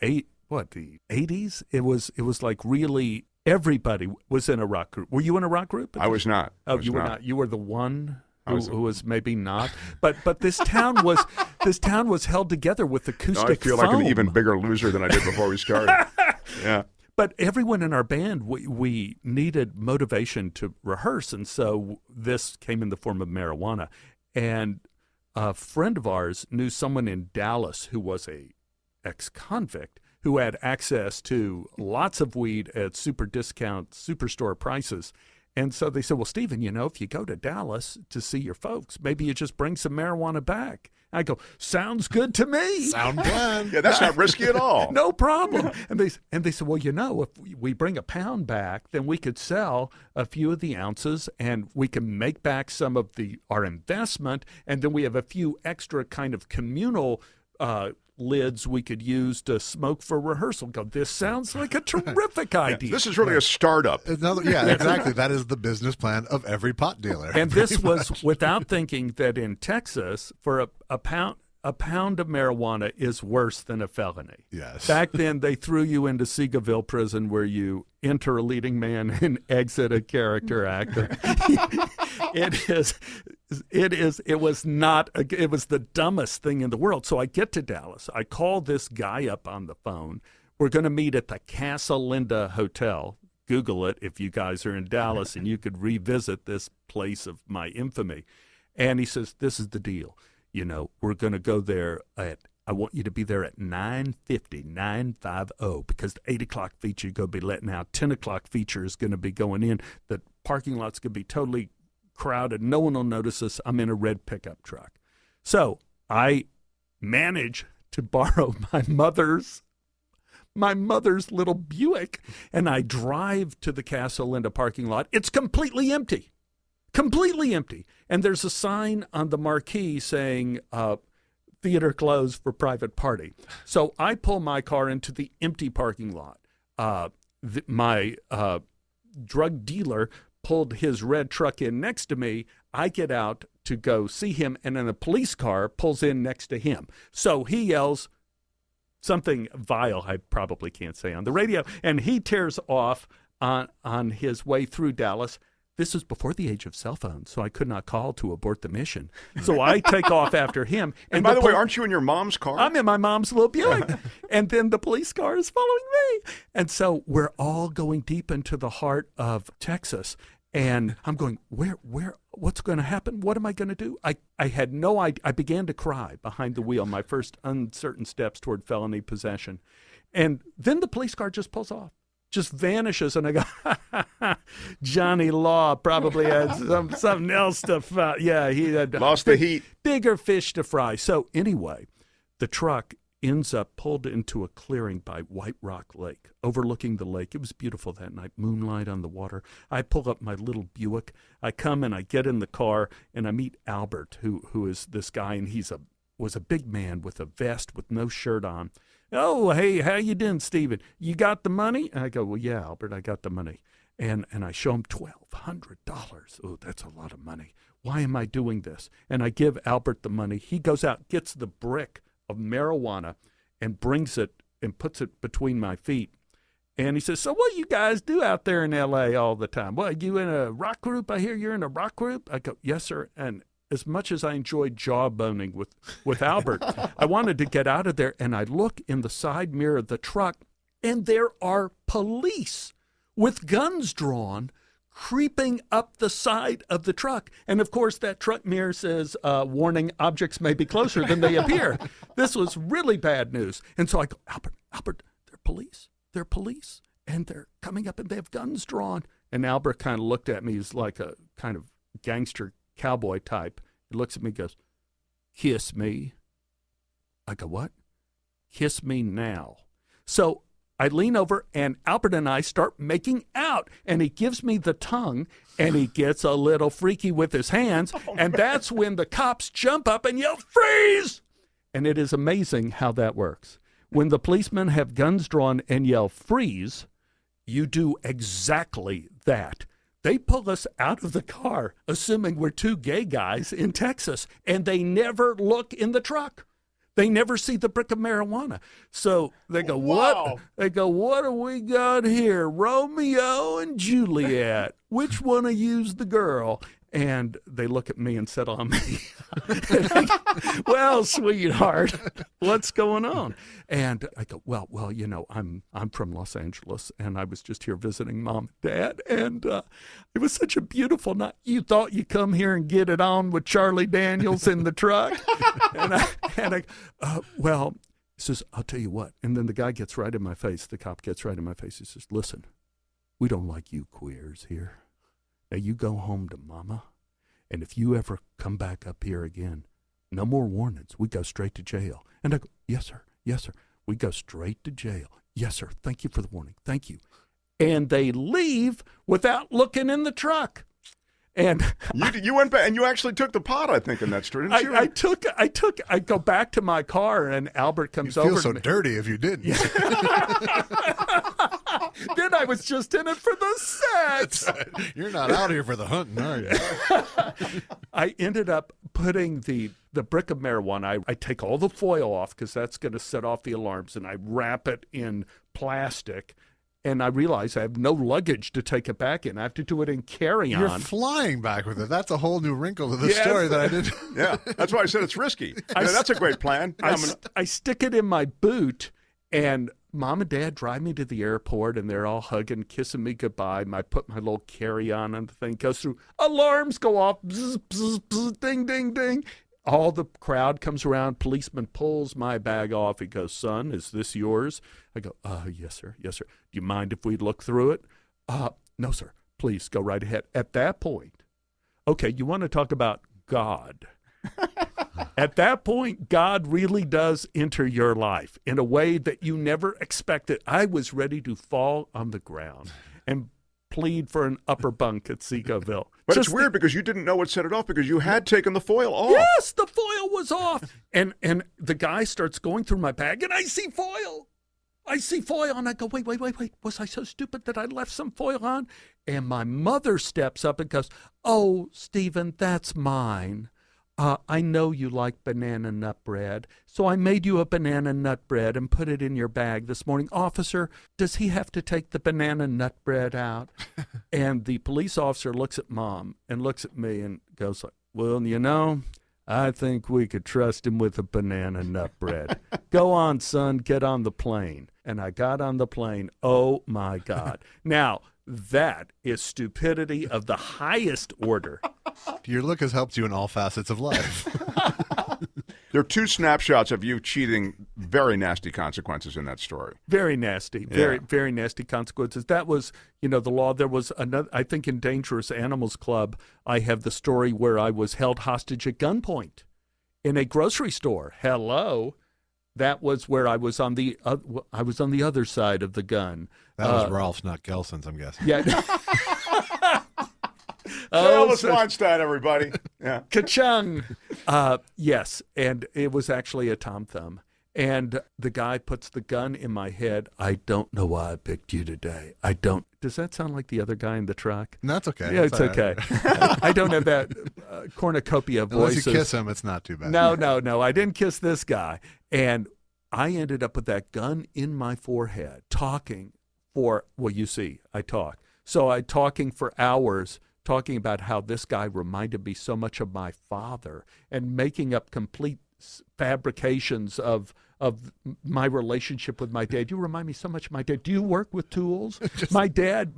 80s? It was like really everybody was in a rock group. Were you in a rock group? I was not. Oh, you were not. You were the one who was maybe not. But this town was held together with acoustic I feel foam. like an even bigger loser than I did before we started. Yeah. But everyone in our band, we needed motivation to rehearse, and so this came in the form of marijuana. And a friend of ours knew someone in Dallas who was a ex-convict who had access to lots of weed at super discount superstore prices. And so they said, well, Stephen, if you go to Dallas to see your folks, maybe you just bring some marijuana back. I go, sounds good to me. Sound plan. Yeah, that's not risky at all. No problem. And they said, well, if we bring a pound back, then we could sell a few of the ounces and we can make back some of our investment. And then we have a few extra kind of communal lids we could use to smoke for rehearsal. Go, this sounds like a terrific idea. This is really a startup. Yeah, exactly. That is the business plan of every pot dealer. And this was without thinking that in Texas, for a pound of marijuana is worse than a felony. Yes. Back then, they threw you into Seagoville prison where you enter a leading man and exit a character actor. It was the dumbest thing in the world. So I get to Dallas. I call this guy up on the phone. We're going to meet at the Casa Linda Hotel. Google it if you guys are in Dallas and you could revisit this place of my infamy. And he says, this is the deal. We're going to go there I want you to be there at 9:50, because the 8 o'clock feature is going to be letting out. 10 o'clock feature is going to be going in. The parking lot's going to be totally crowded. No one will notice us. I'm in a red pickup truck. So I manage to borrow my mother's little Buick, and I drive to the Casa Linda parking lot. It's completely empty. And there's a sign on the marquee saying, theater closed for private party. So I pull my car into the empty parking lot. My drug dealer pulled his red truck in next to me. I get out to go see him, and then a police car pulls in next to him. So he yells something vile I probably can't say on the radio, and he tears off on his way through Dallas. This was before the age of cell phones, so I could not call to abort the mission. So I take off after him. And by the way, aren't you in your mom's car? I'm in my mom's little Buick. And then the police car is following me. And so we're all going deep into the heart of Texas. And I'm going, what's going to happen? What am I going to do? I had no idea. I began to cry behind the wheel, my first uncertain steps toward felony possession. And then the police car just pulls off. Just vanishes, and I go, Johnny Law probably had something else to find. Yeah, he had lost the heat. Bigger fish to fry. So anyway, the truck ends up pulled into a clearing by White Rock Lake, overlooking the lake. It was beautiful that night, moonlight on the water. I pull up my little Buick. I come and I get in the car, and I meet Albert, who is this guy, and was a big man with a vest with no shirt on. Oh, hey, how you doing, Stephen? You got the money? And I go, well, yeah, Albert, I got the money. And I show him $1,200. Oh, that's a lot of money. Why am I doing this? And I give Albert the money. He goes out, gets the brick of marijuana, and brings it and puts it between my feet. And he says, so what do you guys do out there in L.A. all the time? Well, you in a rock group? I hear you're in a rock group. I go, yes, sir. And as much as I enjoyed jawboning with Albert, I wanted to get out of there, and I look in the side mirror of the truck, and there are police with guns drawn creeping up the side of the truck. And, of course, that truck mirror says, warning, objects may be closer than they appear. This was really bad news. And so I go, Albert, they're police. They're police, and they're coming up, and they have guns drawn. And Albert kind of looked at me as like a kind of gangster cowboy type. He looks at me and goes, kiss me. I go, what? Kiss me now. So I lean over, and Albert and I start making out, and he gives me the tongue, and he gets a little freaky with his hands, and that's when the cops jump up and yell, freeze! And it is amazing how that works. When the policemen have guns drawn and yell, freeze, you do exactly that. They pull us out of the car, assuming we're two gay guys in Texas, and they never look in the truck. They never see the brick of marijuana. So they go, what? They go, what do we got here? Romeo and Juliet. which one of you's the girl? And they look at me and settle on me. Well, sweetheart, what's going on? And I go, well, I'm from Los Angeles, and I was just here visiting Mom and Dad, and it was such a beautiful night. You thought you'd come here and get it on with Charlie Daniels in the truck? Well, he says, I'll tell you what. And then the guy gets right in my face. The cop gets right in my face. He says, listen, we don't like you queers here. Now you go home to Mama, and if you ever come back up here again, no more warnings. We go straight to jail. And I go, yes, sir. Yes, sir. We go straight to jail. Yes, sir. Thank you for the warning. Thank you. And they leave without looking in the truck. And you went back and you actually took the pot, I think, in that story, didn't you? I go back to my car, and Albert comes over. You'd feel so dirty if you didn't. Yeah. Then I was just in it for the sex. Right. You're not out here for the hunting, are you? I ended up putting the brick of marijuana. I take all the foil off because that's going to set off the alarms, and I wrap it in plastic. And I realize I have no luggage to take it back in. I have to do it in carry-on. You're flying back with it. That's a whole new wrinkle to the story that I didn't. Yeah, that's why I said it's risky. That's a great plan. I stick it in my boot, and Mom and Dad drive me to the airport, and they're all hugging, kissing me goodbye. I put my little carry-on and the thing goes through. Alarms go off. Bzz, bzz, bzz, ding, ding, ding. All the crowd comes around. Policeman pulls my bag off. He goes, son, is this yours? I go, yes, sir. Yes, sir. Do you mind if we look through it? No, sir. Please go right ahead. At that point, okay, you want to talk about God. At that point, God really does enter your life in a way that you never expected. I was ready to fall on the ground and plead for an upper bunk at Seagoville. But it's weird because you didn't know what set it off because you had taken the foil off. Yes, the foil was off. And the guy starts going through my bag, and I see foil. And I go, wait. Was I so stupid that I left some foil on? And my mother steps up and goes, oh, Stephen, that's mine. I know you like banana nut bread, so I made you a banana nut bread and put it in your bag this morning. Officer, does he have to take the banana nut bread out? And the police officer looks at Mom and looks at me and goes, well, I think we could trust him with a banana nut bread. Go on, son, get on the plane. And I got on the plane. Oh, my God. Now, that is stupidity of the highest order. Your look has helped you in all facets of life. There are two snapshots of you cheating, very nasty consequences in that story. Very nasty, very nasty consequences. That was, the law. There was another, I think in Dangerous Animals Club, I have the story where I was held hostage at gunpoint in a grocery store. Hello. That was where I was on the other side of the gun. That was Ralph's, not Gelson's, I'm guessing. Yeah. Elvis Weinstein, everybody. Yeah. Ka-chung. Yes, and it was actually a Tom Thumb. And the guy puts the gun in my head. I don't know why I picked you today. I don't. Does that sound like the other guy in the truck? No, it's okay. Yeah, it's okay. I don't have that cornucopia of voices. Unless you kiss him, it's not too bad. No. I didn't kiss this guy. And I ended up with that gun in my forehead, talking for, I talk. So I talking for hours, talking about how this guy reminded me so much of my father and making up complete fabrications of my relationship with my dad. You remind me so much of my dad. Do you work with tools? My dad,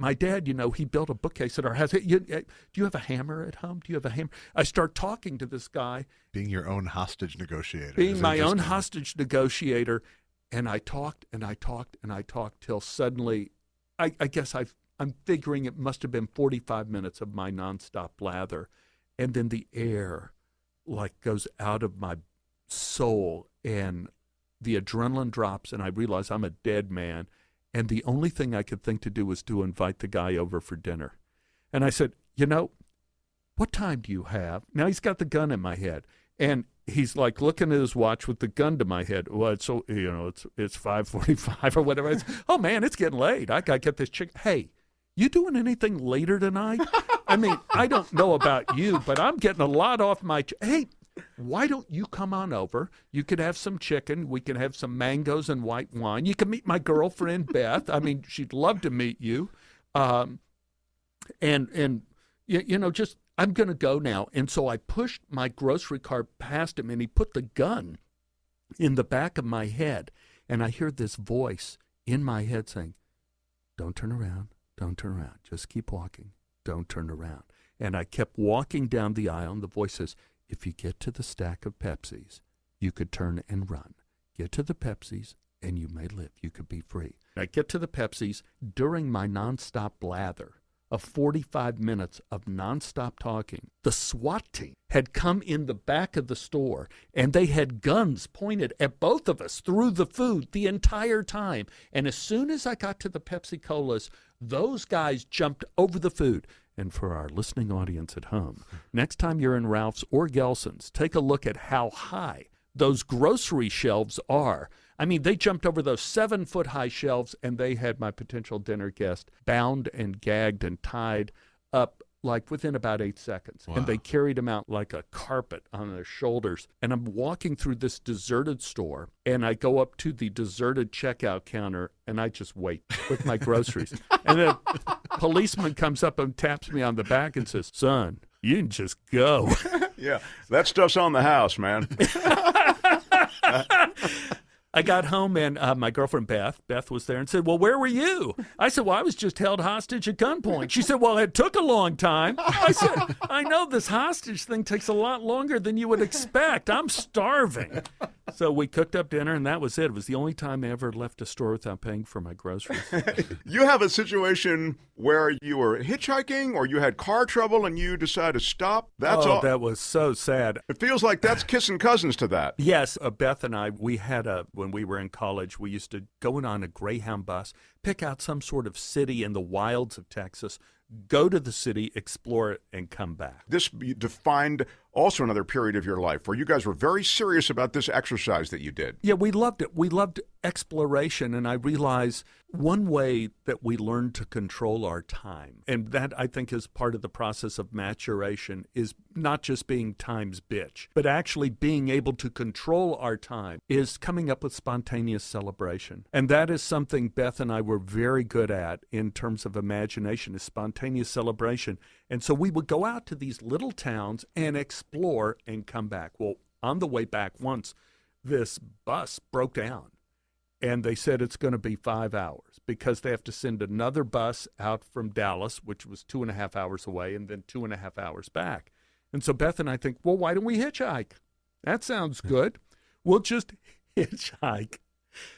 he built a bookcase at our house. Do you have a hammer at home? Do you have a hammer? I start talking to this guy. Being your own hostage negotiator. Being my own hostage negotiator. And I talked till suddenly, I guess I'm figuring it must have been 45 minutes of my nonstop blather. And then the air goes out of my soul and the adrenaline drops and I realize I'm a dead man. And the only thing I could think to do was to invite the guy over for dinner. And I said, what time do you have? Now he's got the gun in my head. And he's looking at his watch with the gun to my head. Well, it's 5:45 or whatever. Oh man, it's getting late. I got to get this chick. Hey, you doing anything later tonight? I mean, I don't know about you, but I'm getting a lot off my... Hey, why don't you come on over? You could have some chicken. We can have some mangoes and white wine. You can meet my girlfriend, Beth. I mean, she'd love to meet you. And just, I'm going to go now. And so I pushed my grocery cart past him, and he put the gun in the back of my head. And I hear this voice in my head saying, don't turn around, don't turn around. Just keep walking, don't turn around. And I kept walking down the aisle, and the voice says, if you get to the stack of Pepsis, you could turn and run. Get to the Pepsis, and you may live. You could be free. I get to the Pepsis during my nonstop blather of 45 minutes of nonstop talking. The SWAT team had come in the back of the store, and they had guns pointed at both of us through the food the entire time. And as soon as I got to the Pepsi Colas, those guys jumped over the food. And for our listening audience at home, next time you're in Ralph's or Gelson's, take a look at how high those grocery shelves are. I mean, they jumped over those 7-foot-high shelves, and they had my potential dinner guest bound and gagged and tied up like within about 8 seconds. Wow. And they carried him out like a carpet on their shoulders. And I'm walking through this deserted store, and I go up to the deserted checkout counter, and I just wait with my groceries. And then a policeman comes up and taps me on the back and says, son, you can just go. Yeah, that stuff's on the house, man. I got home, and my girlfriend Beth was there and said, well, where were you? I said, well, I was just held hostage at gunpoint. She said, well, it took a long time. I said, I know this hostage thing takes a lot longer than you would expect. I'm starving. So we cooked up dinner, and that was it. It was the only time I ever left a store without paying for my groceries. You have a situation where you were hitchhiking or you had car trouble and you decided to stop? That was so sad. It feels like that's kissing cousins to that. Yes, Beth and I, we had when we were in college, we used to go in on a Greyhound bus, pick out some sort of city in the wilds of Texas, go to the city, explore it, and come back. This defined also another period of your life where you guys were very serious about this exercise that you did. Yeah, we loved it. We loved exploration, and I realized one way that we learn to control our time, and that I think is part of the process of maturation, is not just being time's bitch, but actually being able to control our time, is coming up with spontaneous celebration. And that is something Beth and I were very good at in terms of imagination, is spontaneous celebration. And so we would go out to these little towns and explore and come back. Well, on the way back once, this bus broke down, and they said it's going to be 5 hours because they have to send another bus out from Dallas, which was 2.5 hours away, and then 2.5 hours back. And so Beth and I think, well, why don't we hitchhike? That sounds good. We'll just hitchhike.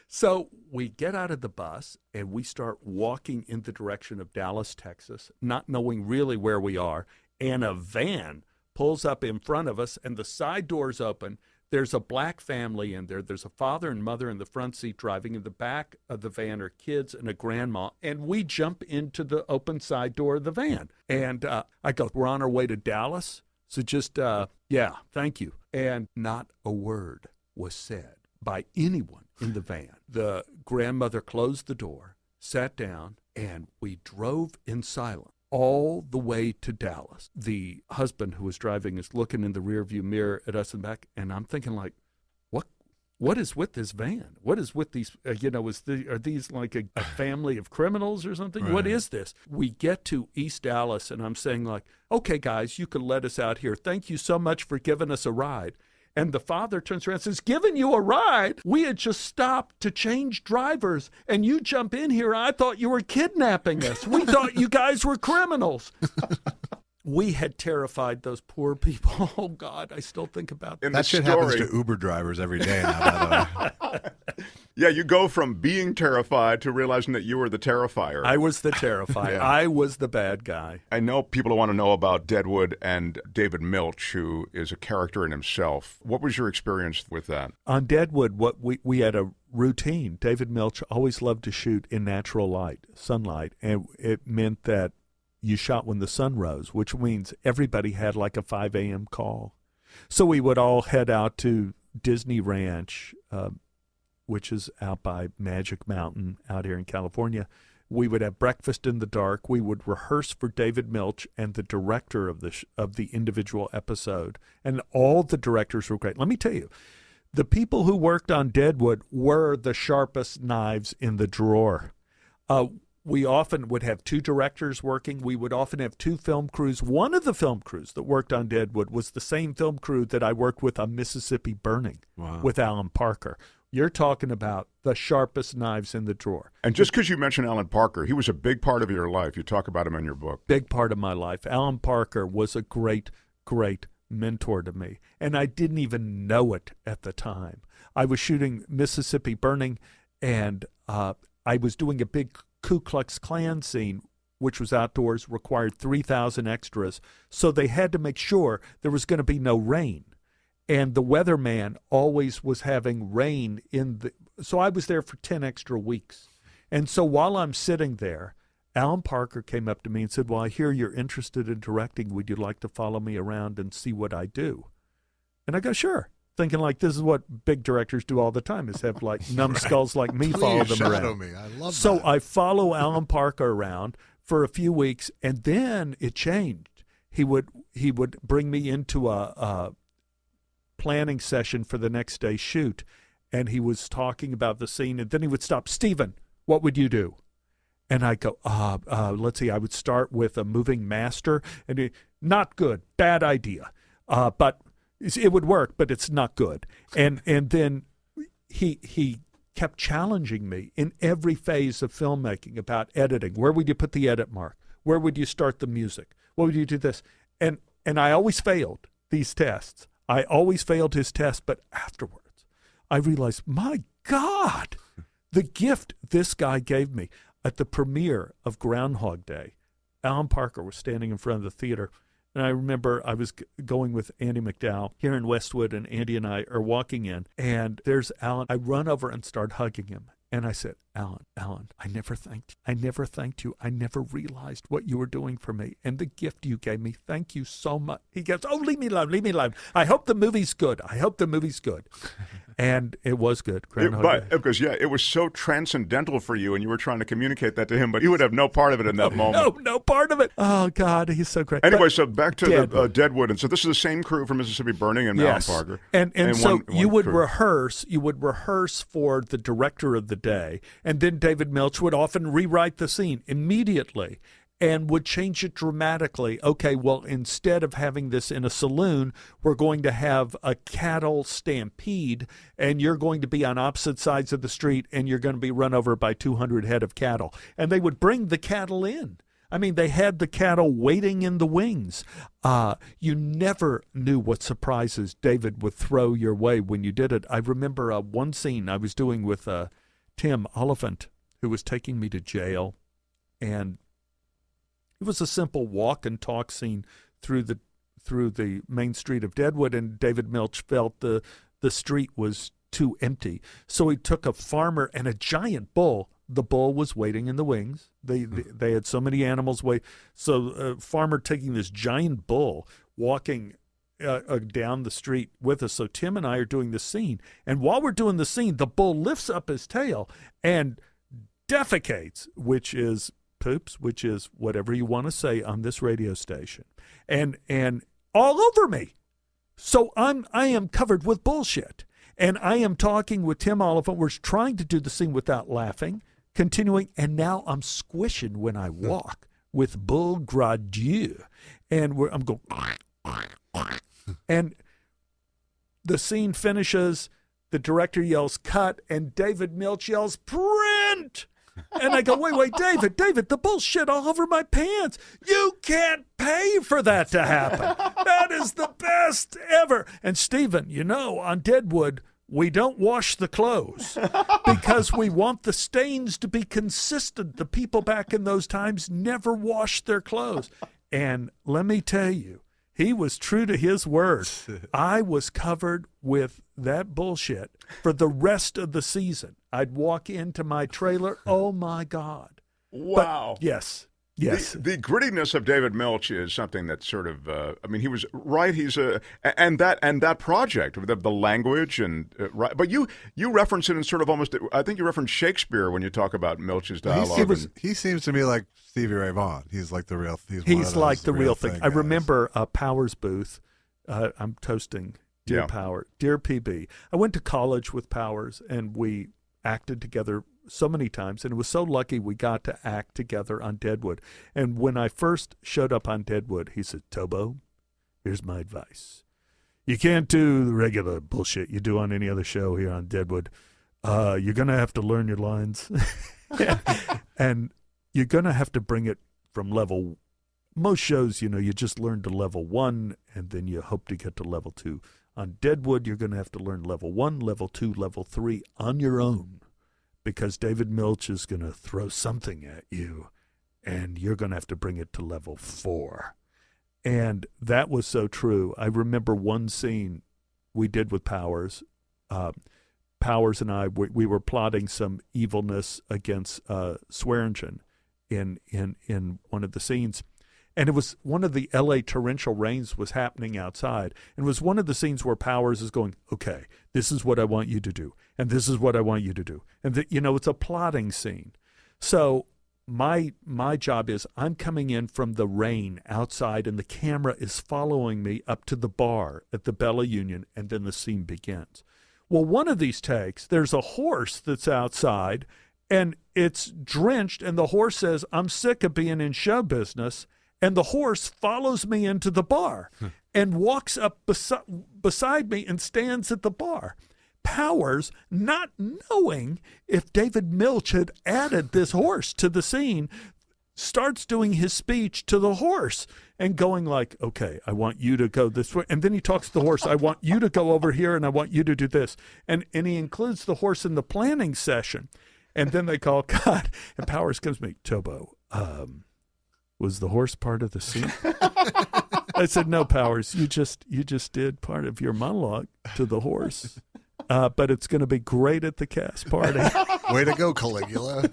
So we get out of the bus, and we start walking in the direction of Dallas, Texas, not knowing really where we are, and a van pulls up in front of us, and the side doors open. There's a black family in there. There's a father and mother in the front seat driving. In the back of the van are kids and a grandma. And we jump into the open side door of the van. And I go, we're on our way to Dallas. So just, yeah, thank you. And not a word was said by anyone in the van. The grandmother closed the door, sat down, and we drove in silence all the way to Dallas. The husband who was driving is looking in the rearview mirror at us in the back, and I'm thinking, like, what is with this van? What is with these, are these like a family of criminals or something? Right. What is this? We get to East Dallas, and I'm saying, like, okay, guys, you can let us out here. Thank you so much for giving us a ride. And the father turns around and says, giving you a ride? We had just stopped to change drivers, and you jump in here. I thought you were kidnapping us. We thought you guys were criminals. We had terrified those poor people. Oh, God, I still think about that. That shit happens to Uber drivers every day now, by the way. Yeah, you go from being terrified to realizing that you were the terrifier. I was the terrifier. Yeah. I was the bad guy. I know people want to know about Deadwood and David Milch, who is a character in himself. What was your experience with that? On Deadwood, what we had a routine. David Milch always loved to shoot in natural light, sunlight, and it meant that you shot when the sun rose, which means everybody had like a 5 a.m. call. So we would all head out to Disney Ranch, which is out by Magic Mountain out here in California. We would have breakfast in the dark. We would rehearse for David Milch and the director of the individual episode. And all the directors were great. Let me tell you, the people who worked on Deadwood were the sharpest knives in the drawer. we often would have two directors working. We would often have two film crews. One of the film crews that worked on Deadwood was the same film crew that I worked with on Mississippi Burning with Alan Parker. You're talking about the sharpest knives in the drawer. And just because you mentioned Alan Parker, he was a big part of your life. You talk about him in your book. Big part of my life. Alan Parker was a great, great mentor to me. And I didn't even know it at the time. I was shooting Mississippi Burning, and I was doing a big Ku Klux Klan scene, which was outdoors, required 3,000 extras. So they had to make sure there was going to be no rain. And the weatherman always was having rain so I was there for 10 extra weeks. And so while I'm sitting there, Alan Parker came up to me and said, well, I hear you're interested in directing. Would you like to follow me around and see what I do? And I go, sure. Thinking like this is what big directors do all the time, is have like numbskulls like me follow them around. Me. I love so that. I follow Alan Parker around for a few weeks, and then it changed. He would bring me into a planning session for the next day's shoot, and he was talking about the scene, and then he would stop. Stephen, what would you do? And I go, let's see, I would start with a moving master, and not good, bad idea, but it would work, but it's not good. And then he kept challenging me in every phase of filmmaking about editing. Where would you put the edit mark? Where would you start the music? What would you do this? And I always failed these tests. I always failed his test, but afterwards I realized, my God, the gift this guy gave me. At the premiere of Groundhog Day, Alan Parker was standing in front of the theater, and I remember I was going with Andy McDowell here in Westwood, and Andy and I are walking in, and there's Alan. I run over and start hugging him, and I said, Alan, I never thanked you. I never thanked you. I never realized what you were doing for me and the gift you gave me. Thank you so much. He goes, oh, leave me alone, leave me alone. I hope the movie's good. I hope the movie's good. And it was good. Because, it was so transcendental for you, and you were trying to communicate that to him, but you would have no part of it in that moment. No part of it. Oh, God, he's so great. Anyway, so back to Deadwood. And so this is the same crew from Mississippi Burning and Alan Parker. And so you would rehearse for the director of the day, and then David Milch would often rewrite the scene immediately and would change it dramatically. Okay, well, instead of having this in a saloon, we're going to have a cattle stampede, and you're going to be on opposite sides of the street, and you're going to be run over by 200 head of cattle. And they would bring the cattle in. I mean, they had the cattle waiting in the wings. You never knew what surprises David would throw your way when you did it. I remember one scene I was doing with Tim Oliphant, who was taking me to jail, and it was a simple walk and talk scene through the main street of Deadwood, and David Milch felt the street was too empty. So he took a farmer and a giant bull. The bull was waiting in the wings. They had so many animals wait. So a farmer taking this giant bull, walking down the street with us. So Tim and I are doing the scene. And while we're doing the scene, the bull lifts up his tail and defecates, which is poops, which is whatever you want to say on this radio station, and all over me. So I am covered with bullshit, and I am talking with Tim Oliphant. We're trying to do the scene without laughing, continuing, and now I'm squishing when I walk with Bull Gradieu, and I'm going, and the scene finishes. The director yells cut, and David Milch yells print. And I go, wait, David, the bullshit all over my pants. You can't pay for that to happen. That is the best ever. And Stephen, on Deadwood, we don't wash the clothes because we want the stains to be consistent. The people back in those times never washed their clothes. And let me tell you, he was true to his word. I was covered with that bullshit for the rest of the season. I'd walk into my trailer. Oh, my God. Wow. But yes. The grittiness of David Milch is something that sort of, he was right. He's and that project, the language and right. But you reference it in sort of almost, I think you reference Shakespeare when you talk about Milch's dialogue. He seems to me like Stevie Ray Vaughan. He's like the real. He's like the real thing. I remember Powers Booth. I'm toasting dear Power, dear PB. I went to college with Powers, and we acted together so many times, and it was so lucky we got to act together on Deadwood. And when I first showed up on Deadwood, he said, Tobo, here's my advice. You can't do the regular bullshit you do on any other show here on Deadwood. You're going to have to learn your lines. And you're going to have to bring it from level. Most shows, you just learn to level 1, and then you hope to get to level 2. On Deadwood, you're going to have to learn level 1, level 2, level 3 on your own, because David Milch is going to throw something at you, and you're going to have to bring it to level 4. And that was so true. I remember one scene we did with Powers. Powers and I, we were plotting some evilness against Swearingen in one of the scenes. And it was one of the L.A. torrential rains was happening outside. And it was one of the scenes where Powers is going, okay, this is what I want you to do. And this is what I want you to do. And, it's a plotting scene. So my job is I'm coming in from the rain outside, and the camera is following me up to the bar at the Bella Union, and then the scene begins. Well, one of these takes, there's a horse that's outside, and it's drenched, and the horse says, I'm sick of being in show business. And the horse follows me into the bar and walks up beside me and stands at the bar. Powers, not knowing if David Milch had added this horse to the scene, starts doing his speech to the horse and going like, okay, I want you to go this way. And then he talks to the horse, I want you to go over here and I want you to do this. And he includes the horse in the planning session. And then they call God, and Powers comes to me, Tobo, was the horse part of the scene? I said, no, Powers, you just did part of your monologue to the horse. But it's going to be great at the cast party. Way to go, Caligula.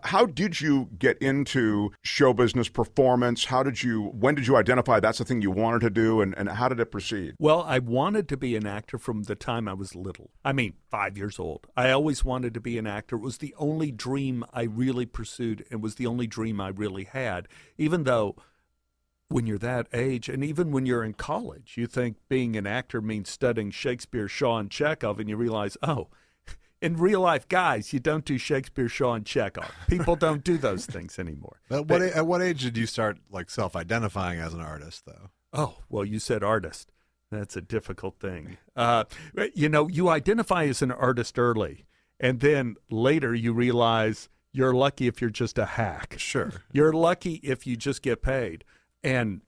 How did you get into show business performance? When did you identify that's the thing you wanted to do, and how did it proceed? Well, I wanted to be an actor from the time I was little. 5 years old. I always wanted to be an actor. It was the only dream I really pursued. It was the only dream I really had, even though when you're that age, and even when you're in college, you think being an actor means studying Shakespeare, Shaw, and Chekhov, and you realize, in real life, guys, you don't do Shakespeare, Shaw, and Chekhov. People don't do those things anymore. At what age did you start self-identifying as an artist, though? Oh, well, you said artist. That's a difficult thing. You identify as an artist early, and then later you realize you're lucky if you're just a hack. Sure. You're lucky if you just get paid. And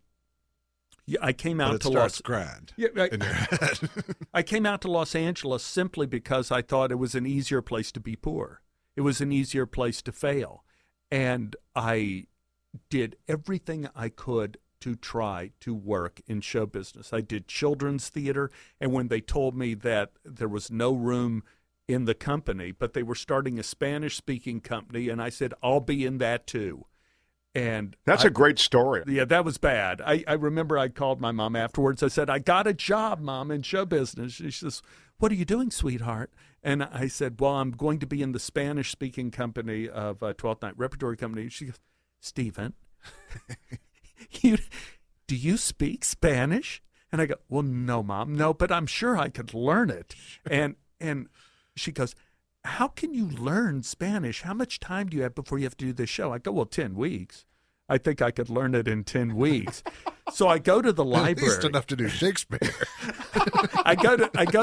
I came out to Los grand. In your head. I came out to Los Angeles simply because I thought it was an easier place to be poor. It was an easier place to fail. And I did everything I could to try to work in show business. I did children's theater, and when they told me that there was no room in the company, but they were starting a Spanish-speaking company, and I said, I'll be in that too. And that's a great story. Yeah, that was bad. I remember I called my mom afterwards. I said, I got a job, Mom, in show business. She says, what are you doing, sweetheart? And I said, well, I'm going to be in the Spanish-speaking company of 12th Night Repertory Company. She goes, Stephen, do you speak Spanish? And I go, well, no, Mom, no, but I'm sure I could learn it. And she goes, how can you learn Spanish? How much time do you have before you have to do this show? I go, well, 10 weeks. I think I could learn it in 10 weeks. So I go to the library. At least enough to do Shakespeare. I go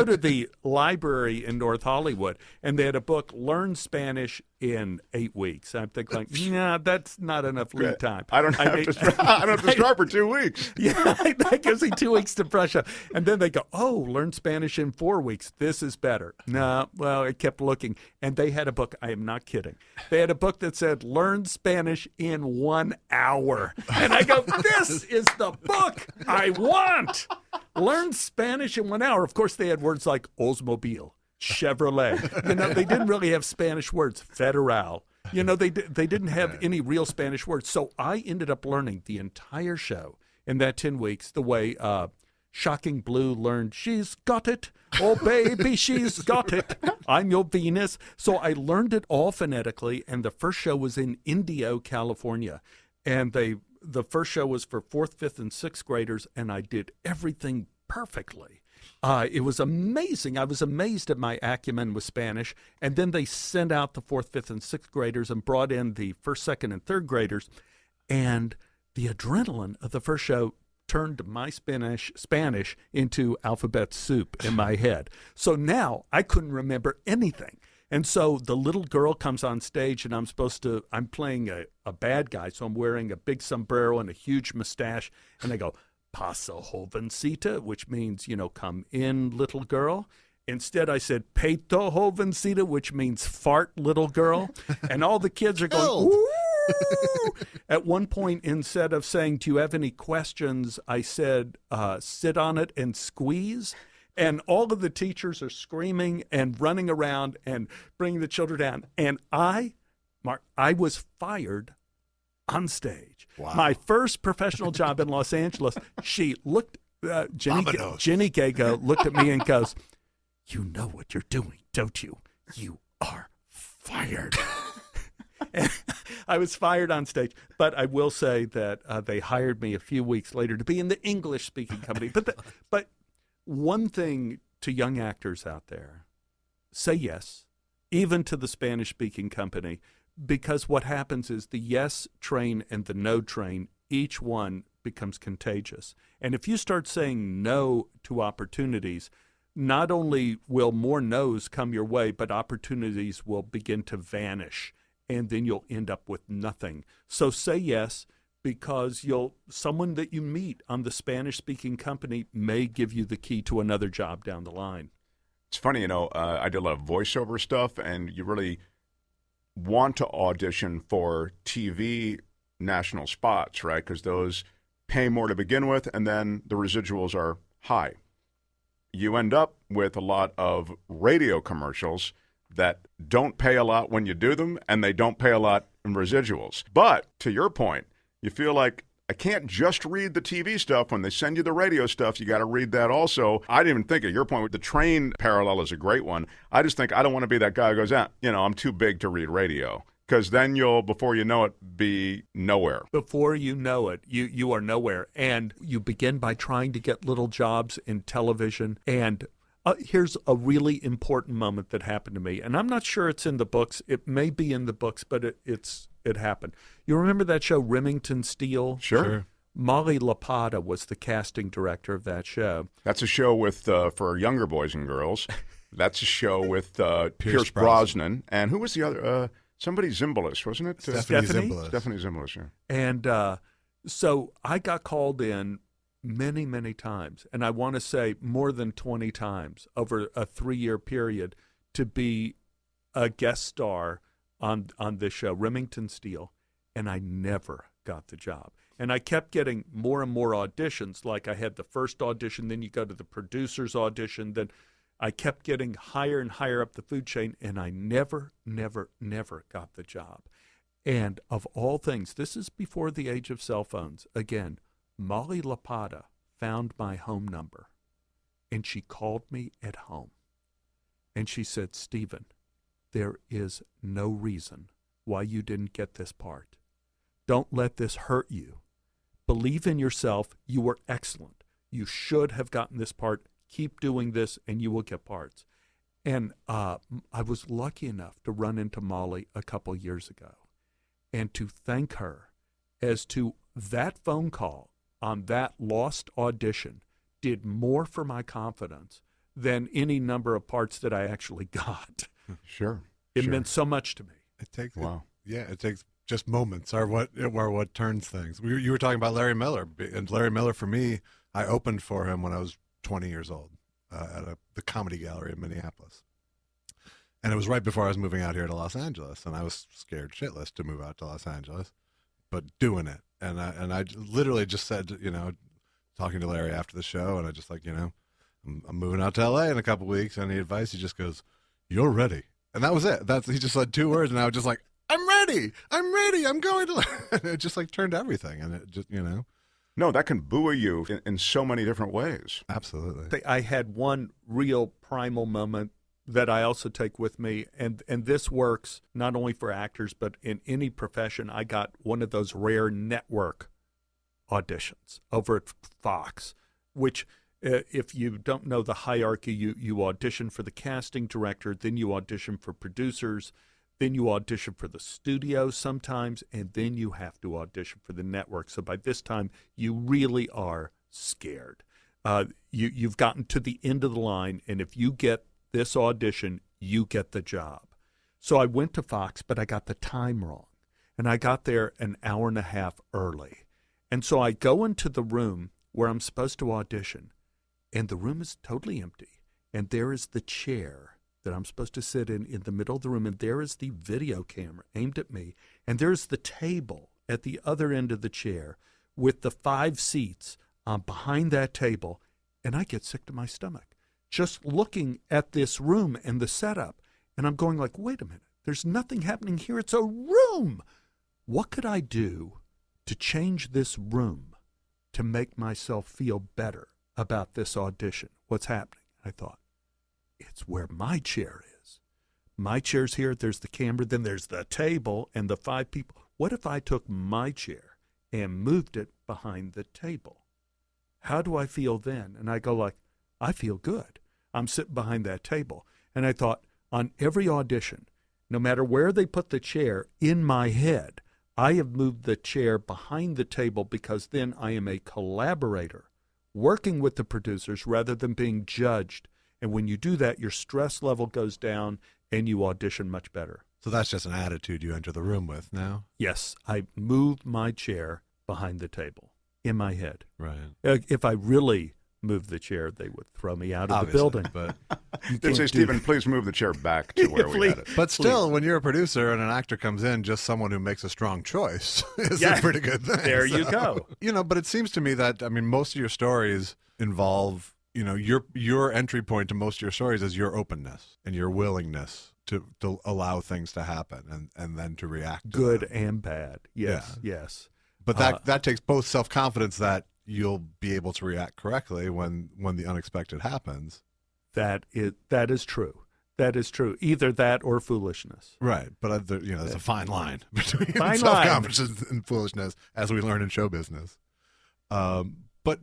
to the library in North Hollywood, and they had a book, Learn Spanish in 8 weeks. I'm thinking, nah, that's not enough lead time. I don't have to start for 2 weeks. Yeah, that gives me 2 weeks to brush up. And then they go, learn Spanish in 4 weeks. This is better. No, well, I kept looking, and they had a book. I am not kidding. They had a book that said, Learn Spanish in 1 hour. And I go, this is the book I want. Learn Spanish in 1 hour. Of course, they had words like Oldsmobile, Chevrolet. They didn't really have Spanish words. Federal. They didn't have any real Spanish words. So I ended up learning the entire show in that 10 weeks the way Shocking Blue learned, she's got it. Oh, baby, she's got it. I'm your Venus. So I learned it all phonetically, and the first show was in Indio, California. And the first show was for 4th, 5th, and 6th graders, and I did everything perfectly. It was amazing. I was amazed at my acumen with Spanish. And then they sent out the 4th, 5th, and 6th graders and brought in the 1st, 2nd, and 3rd graders. And the adrenaline of the first show turned my Spanish into alphabet soup in my head. So now I couldn't remember anything. And so the little girl comes on stage, and I'm playing a bad guy, so I'm wearing a big sombrero and a huge mustache. And they go, Pasa jovencita, which means, come in, little girl. Instead, I said, Peito jovencita, which means fart, little girl. And all the kids are going, ooh. At one point, instead of saying, do you have any questions, I said, sit on it and squeeze. And all of the teachers are screaming and running around and bringing the children down. And Mark, I was fired on stage. Wow. My first professional job in Los Angeles. She looked, Jenny Gaga looked at me and goes, you know what you're doing, don't you? You are fired. And I was fired on stage. But I will say that they hired me a few weeks later to be in the English-speaking company. But one thing to young actors out there, say yes, even to the Spanish-speaking company, because what happens is the yes train and the no train, each one becomes contagious. And if you start saying no to opportunities, not only will more no's come your way, but opportunities will begin to vanish, and then you'll end up with nothing. So say yes, because someone that you meet on the Spanish-speaking company may give you the key to another job down the line. It's funny, I did a lot of voiceover stuff, and you really want to audition for TV national spots, right? Because those pay more to begin with, and then the residuals are high. You end up with a lot of radio commercials that don't pay a lot when you do them, and they don't pay a lot in residuals. But to your point, you feel like, I can't just read the TV stuff. When they send you the radio stuff, you got to read that also. I didn't even think of your point. The train parallel is a great one. I just think I don't want to be that guy who goes, I'm too big to read radio. Because then you'll, before you know it, be nowhere. Before you know it, you are nowhere. And you begin by trying to get little jobs in television. And here's a really important moment that happened to me. And I'm not sure it's in the books. It may be in the books, but it happened. You remember that show, Remington Steele? Sure. Molly LaPata was the casting director of that show. That's a show with for younger boys and girls. That's a show with Pierce Brosnan. And who was the other? Somebody Zimbalist, wasn't it? Stephanie Zimbalist, yeah. And so I got called in many, many times, and I want to say more than 20 times over a 3-year period to be a guest star on this show, Remington Steele, and I never got the job. And I kept getting more and more auditions. Like I had the first audition, then you go to the producer's audition, then I kept getting higher and higher up the food chain, and I never got the job. And of all things, this is before the age of cell phones. Again, Molly LaPata found my home number, and she called me at home. And she said, Stephen, there is no reason why you didn't get this part. Don't let this hurt you. Believe in yourself. You were excellent. You should have gotten this part. Keep doing this, and you will get parts. And I was lucky enough to run into Molly a couple years ago and to thank her as to that phone call on that lost audition did more for my confidence than any number of parts that I actually got. Sure. It meant so much to me. It takes it takes just moments are what turns things. You were talking about Larry Miller, and Larry Miller for me, I opened for him when I was 20 years old at the Comedy Gallery in Minneapolis. And it was right before I was moving out here to Los Angeles, and I was scared shitless to move out to Los Angeles, but doing it. And I literally just said, talking to Larry after the show, and I just I'm moving out to LA in a couple weeks. Any advice? He just goes, "You're ready." And that was it. He just said 2 words, and I was just like, I'm ready. I'm going to. It just turned everything, and it just No, that can buoy you in so many different ways. Absolutely. I had one real primal moment that I also take with me, and this works not only for actors, but in any profession. I got one of those rare network auditions over at Fox, which If you don't know the hierarchy, you audition for the casting director, then you audition for producers, then you audition for the studio sometimes, and then you have to audition for the network. So by this time, you really are scared. You've gotten to the end of the line, and if you get this audition, you get the job. So I went to Fox, but I got the time wrong, and I got there an hour and a half early. And so I go into the room where I'm supposed to audition, and the room is totally empty, and there is the chair that I'm supposed to sit in the middle of the room, and there is the video camera aimed at me, and there's the table at the other end of the chair with the 5 seats behind that table, and I get sick to my stomach just looking at this room and the setup. And I'm going like, wait a minute, there's nothing happening here. It's a room. What could I do to change this room to make myself feel better about this audition? What's happening? I thought, it's where my chair is. My chair's here. There's the camera. Then there's the table and the 5 people. What if I took my chair and moved it behind the table? How do I feel then? And I go like, I feel good. I'm sitting behind that table. And I thought, on every audition, no matter where they put the chair in my head, I have moved the chair behind the table because then I am a collaborator working with the producers rather than being judged. And when you do that, your stress level goes down and you audition much better. So that's just an attitude you enter the room with now? Yes, I moved my chair behind the table in my head. Right. If I really moved the chair, they would throw me out of the building. But They'd say, Stephen, please move the chair back to where we had it. But still, when you're a producer and an actor comes in, just someone who makes a strong choice is a pretty good thing. There you go. But it seems to me that, most of your stories involve, your entry point to most of your stories is your openness and your willingness to allow things to happen and then to react to good them. And bad. Yes, yes. But that takes both self-confidence that you'll be able to react correctly when the unexpected happens. That is true. That is true. Either that or foolishness. Right. But there's a fine line between self-confidence and foolishness, as we learn in show business. But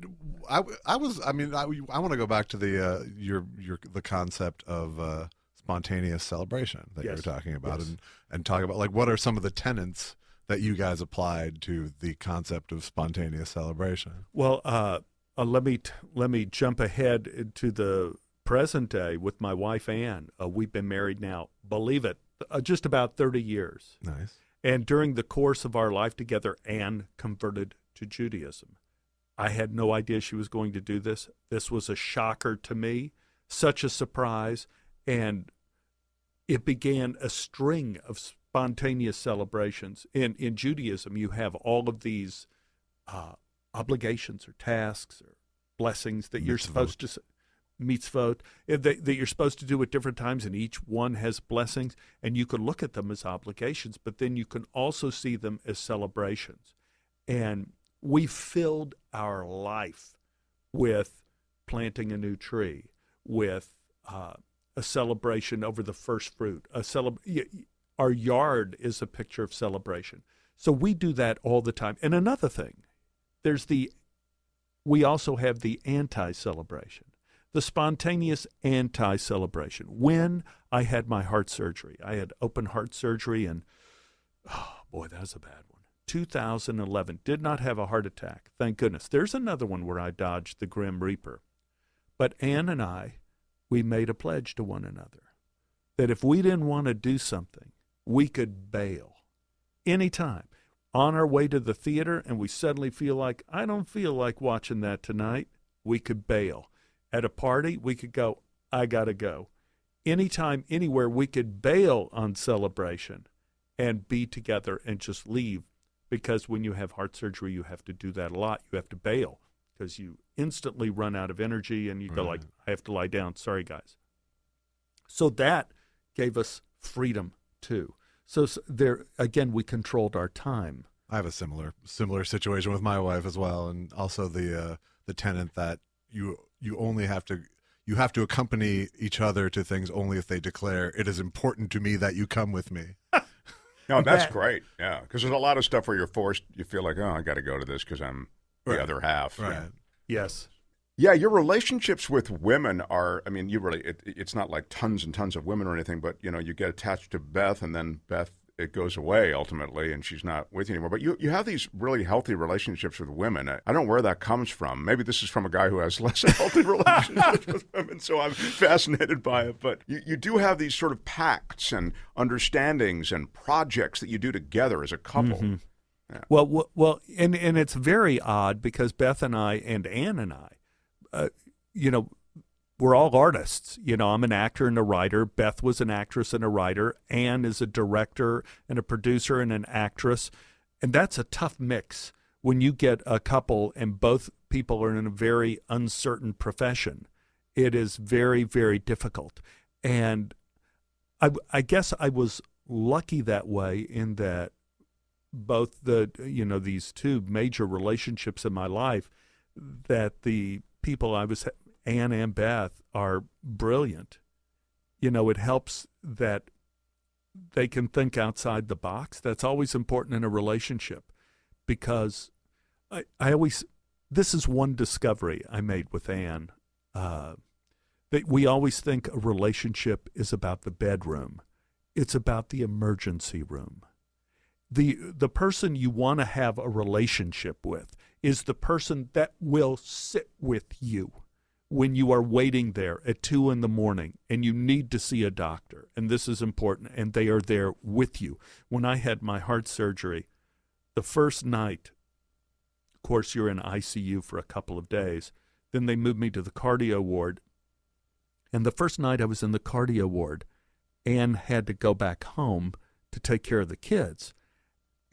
I want to go back to the concept of spontaneous celebration that you were talking about, and talk about what are some of the tenets that you guys applied to the concept of spontaneous celebration. Well, let me jump ahead to the present day with my wife Ann. We've been married now, believe it, just about 30 years. Nice. And during the course of our life together, Ann converted to Judaism. I had no idea she was going to do this. This was a shocker to me, such a surprise, and it began a string of spontaneous celebrations. In Judaism, you have all of these obligations or tasks or blessings that you're supposed to mitzvot that you're supposed to do at different times, and each one has blessings, and you can look at them as obligations, but then you can also see them as celebrations. And we filled our life with planting a new tree, with a celebration over the first fruit. Our yard is a picture of celebration. So we do that all the time. And another thing, we also have the anti-celebration, the spontaneous anti-celebration. When I had my heart surgery, I had open heart surgery, and oh boy, that was a bad one. 2011, did not have a heart attack, thank goodness. There's another one where I dodged the Grim Reaper. But Ann and I, we made a pledge to one another that if we didn't want to do something, we could bail anytime. On our way to the theater, and we suddenly feel like, I don't feel like watching that tonight, we could bail. At a party, we could go, I got to go. Anytime, anywhere, we could bail on celebration and be together and just leave. Because when you have heart surgery, you have to do that a lot. You have to bail because you instantly run out of energy and you go like, I have to lie down. Sorry, guys. So that gave us freedom too. So there, again, we controlled our time. I have a similar situation with my wife as well, and also the tenet that you have to accompany each other to things only if they declare it is important to me that you come with me. No, that's great. Yeah, because there's a lot of stuff where you're forced. You feel like, oh, I got to go to this because I'm the other half. Right. Yes. Yeah, your relationships with women are, I mean, you really, it's not like tons and tons of women or anything, but, you get attached to Beth, and then Beth, it goes away ultimately, and she's not with you anymore. But you have these really healthy relationships with women. I don't know where that comes from. Maybe this is from a guy who has less healthy relationships with women, so I'm fascinated by it. But you do have these sort of pacts and understandings and projects that you do together as a couple. Mm-hmm. Yeah. Well, and it's very odd because Beth and I and Ann and I, we're all artists. I'm an actor and a writer. Beth was an actress and a writer. Ann is a director and a producer and an actress. And that's a tough mix when you get a couple and both people are in a very uncertain profession. It is very, very difficult. And I guess I was lucky that way in that both these two major relationships in my life, that the people I was, Ann and Beth, are brilliant. It helps that they can think outside the box. That's always important in a relationship, because I always, this is one discovery I made with Ann, that we always think a relationship is about the bedroom. It's about the emergency room. The person you want to have a relationship with is the person that will sit with you when you are waiting there at 2 a.m. and you need to see a doctor, and this is important, and they are there with you. When I had my heart surgery, the first night, of course, you're in ICU for a couple of days. Then they moved me to the cardio ward, and the first night I was in the cardio ward, Ann had to go back home to take care of the kids.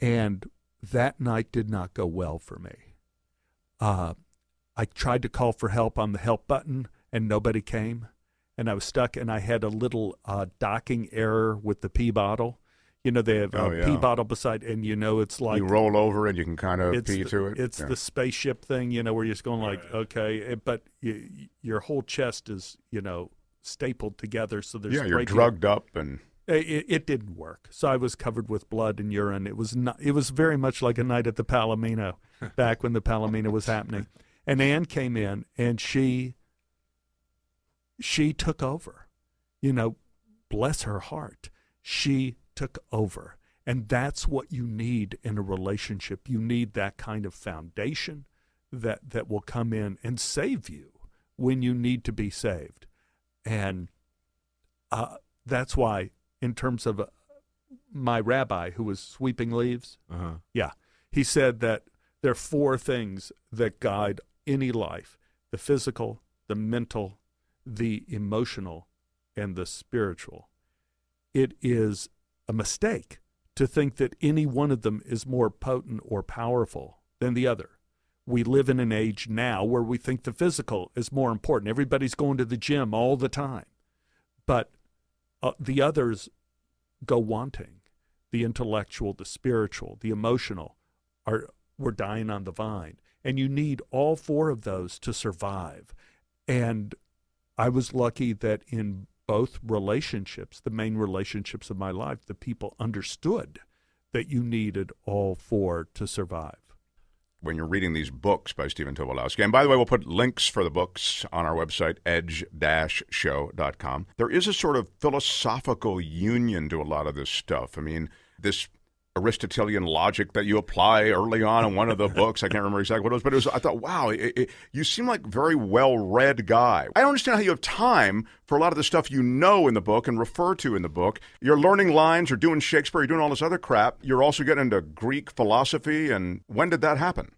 And that night did not go well for me. I tried to call for help on the help button, and nobody came. And I was stuck, and I had a little docking error with the pee bottle. They have a pee bottle beside, and it's like... You roll over, and you can kind of pee to it. It's the spaceship thing, where you're just going like, okay. But your whole chest is, stapled together, so there's... Yeah, you're drugged up, and... It didn't work. So I was covered with blood and urine. It was very much like a night at the Palomino back when the Palomino was happening. And Ann came in, and she took over. Bless her heart. She took over. And that's what you need in a relationship. You need that kind of foundation that will come in and save you when you need to be saved. And that's why, in terms of my rabbi who was sweeping leaves, he said that there are 4 things that guide any life: the physical, the mental, the emotional, and the spiritual. It is a mistake to think that any one of them is more potent or powerful than the other. We live in an age now where we think the physical is more important. Everybody's going to the gym all the time. But the others go wanting. The intellectual, the spiritual, the emotional, we're dying on the vine. And you need all 4 of those to survive. And I was lucky that in both relationships, the main relationships of my life, the people understood that you needed all 4 to survive. When you're reading these books by Stephen Tobolowsky, and by the way, we'll put links for the books on our website, edge-show.com. There is a sort of philosophical union to a lot of this stuff. I mean, this Aristotelian logic that you apply early on in one of the books, I can't remember exactly what it was, but I thought, wow, you seem like a very well-read guy. I don't understand how you have time for a lot of the stuff you know in the book and refer to in the book. You're learning lines, you're doing Shakespeare, you're doing all this other crap. You're also getting into Greek philosophy, and when did that happen?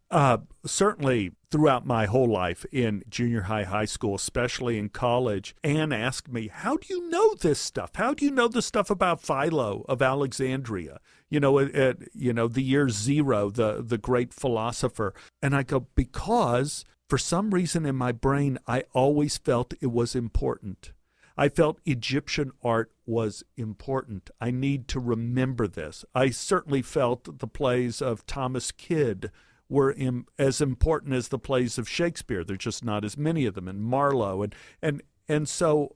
Certainly throughout my whole life, in junior high, high school, especially in college. Ann asked me, how do you know this stuff? How do you know the stuff about Philo of Alexandria? The year 0, the great philosopher. And I go, because for some reason in my brain, I always felt it was important. I felt Egyptian art was important. I need to remember this. I certainly felt the plays of Thomas Kidd were as important as the plays of Shakespeare. There's just not as many of them, and Marlowe. And so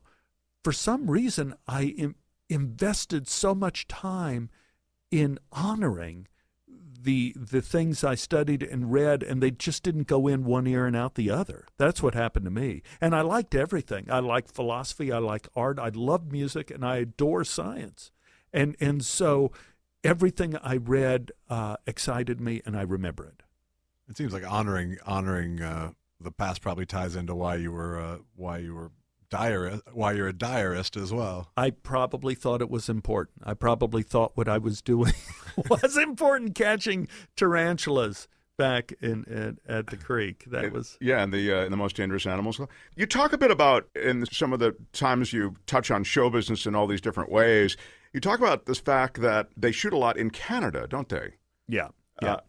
for some reason, I invested so much time in honoring the things I studied and read, and they just didn't go in one ear and out the other. That's what happened to me. And I liked everything. I liked philosophy. I like art. I loved music, and I adore science. And so everything I read excited me, and I remember it. It seems like honoring the past probably ties into why you're a diarist as well. I probably thought it was important. I probably thought what I was doing was important, catching tarantulas back at the creek. That was in the Most Dangerous Animals Club. You talk a bit about, in some of the times you touch on show business in all these different ways, you talk about this fact that they shoot a lot in Canada, don't they? Yeah.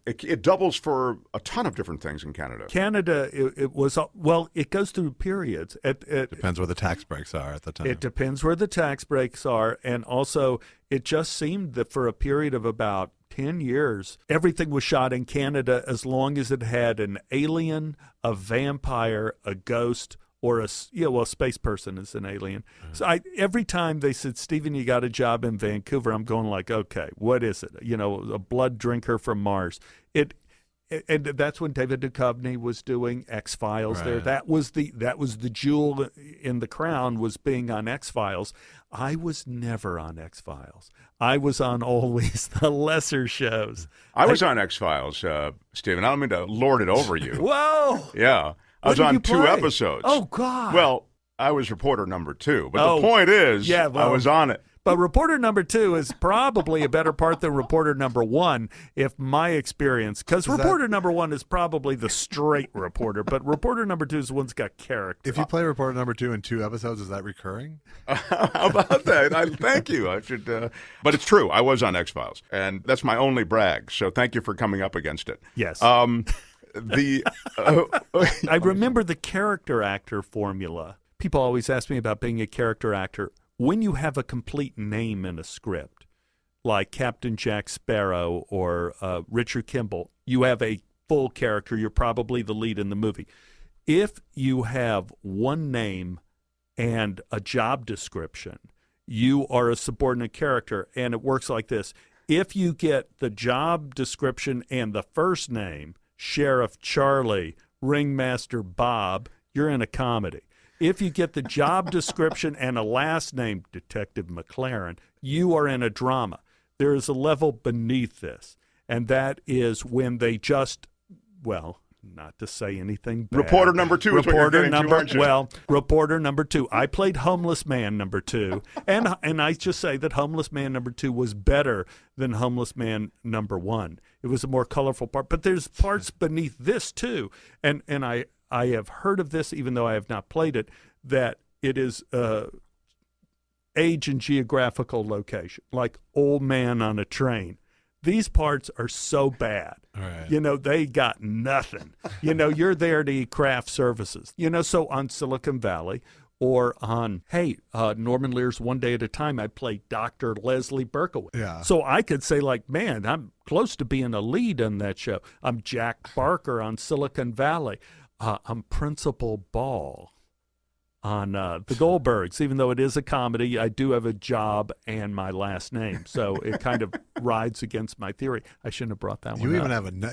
It doubles for a ton of different things in Canada. Canada, it goes through periods. Depends where the tax breaks are at the time. It depends where the tax breaks are. And also, it just seemed that for a period of about 10 years, everything was shot in Canada as long as it had an alien, a vampire, a ghost, or a space person is an alien. So every time they said, Stephen, you got a job in Vancouver, I'm going like, okay, what is it? A blood drinker from Mars. And that's when David Duchovny was doing X-Files there. That was the jewel in the crown, was being on X-Files. I was never on X-Files. I was on always the lesser shows. I was on X-Files, Stephen. I don't mean to lord it over you. Whoa! Yeah. I was on 2 episodes. Oh, God. Well, I was reporter number 2. But the point is, I was on it. But reporter number 2 is probably a better part than reporter number 1, if my experience. Because reporter number 1 is probably the straight reporter, but reporter number 2 is the one that's got character. If you play reporter number 2 in 2 episodes, is that recurring? How about that? Thank you. I should. But it's true. I was on X-Files, and that's my only brag. So thank you for coming up against it. Yes. I remember the character actor formula. People always ask me about being a character actor. When you have a complete name in a script, like Captain Jack Sparrow or Richard Kimball, you have a full character. You're probably the lead in the movie. If you have one name and a job description, you are a subordinate character, and it works like this. If you get the job description and the first name, Sheriff Charlie, Ringmaster Bob, you're in a comedy. If you get the job description and a last name, Detective McLaren, you are in a drama. There is a level beneath this, and that is when they just, not to say anything bad. Reporter number 2 is what you're getting to, aren't you? Reporter number 2. I played Homeless Man number 2, and I just say that Homeless Man number 2 was better than Homeless Man number 1. It was a more colorful part, but there's parts beneath this too, and I have heard of this, even though I have not played it, that it is age and geographical location, like Old Man on a Train. These parts are so bad. Right. They got nothing. You're there to eat craft services. So on Silicon Valley or on, Norman Lear's One Day at a Time, I played Dr. Leslie Berkowitz. Yeah. So I could say, like, man, I'm close to being a lead on that show. I'm Jack Barker on Silicon Valley. I'm Principal Ball on the Goldbergs. Even though it is a comedy, I do have a job and my last name, so it kind of rides against my theory. I shouldn't have brought that one up.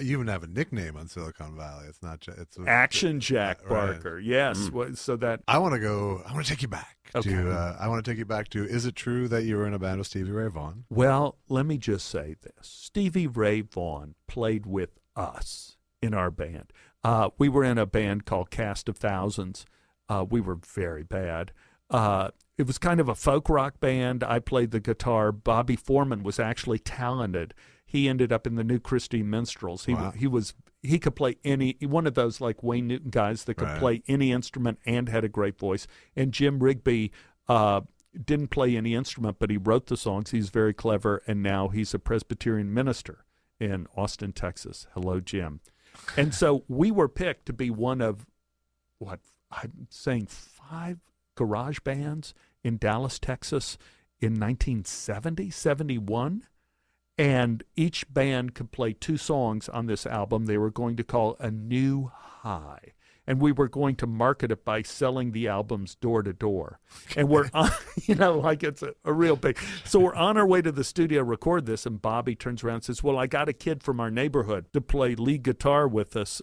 You even have a nickname on Silicon Valley. It's not. Action Jack Barker. Right. Yes. So that I want to take you back. I want to take you back to. Is it true that you were in a band with Stevie Ray Vaughan? Well, let me just say this: Stevie Ray Vaughan played with us in our band. We were in a band called Cast of Thousands. We were very bad. It was kind of a folk rock band. I played the guitar. Bobby Foreman was actually talented. He ended up in the New Christy Minstrels. He could play one of those like Wayne Newton guys that could play any instrument and had a great voice. And Jim Rigby didn't play any instrument, but he wrote the songs. He's very clever, and now he's a Presbyterian minister in Austin, Texas. Hello, Jim. And so we were picked to be one of, I'm saying 5 garage bands in Dallas, Texas in 1970, 71. And each band could play 2 songs on this album they were going to call A New High. and we were going to market it by selling the albums door to door. And we're on, like it's a real big. So we're on our way to the studio to record this, and Bobby turns around and says, well, I got a kid from our neighborhood to play lead guitar with us.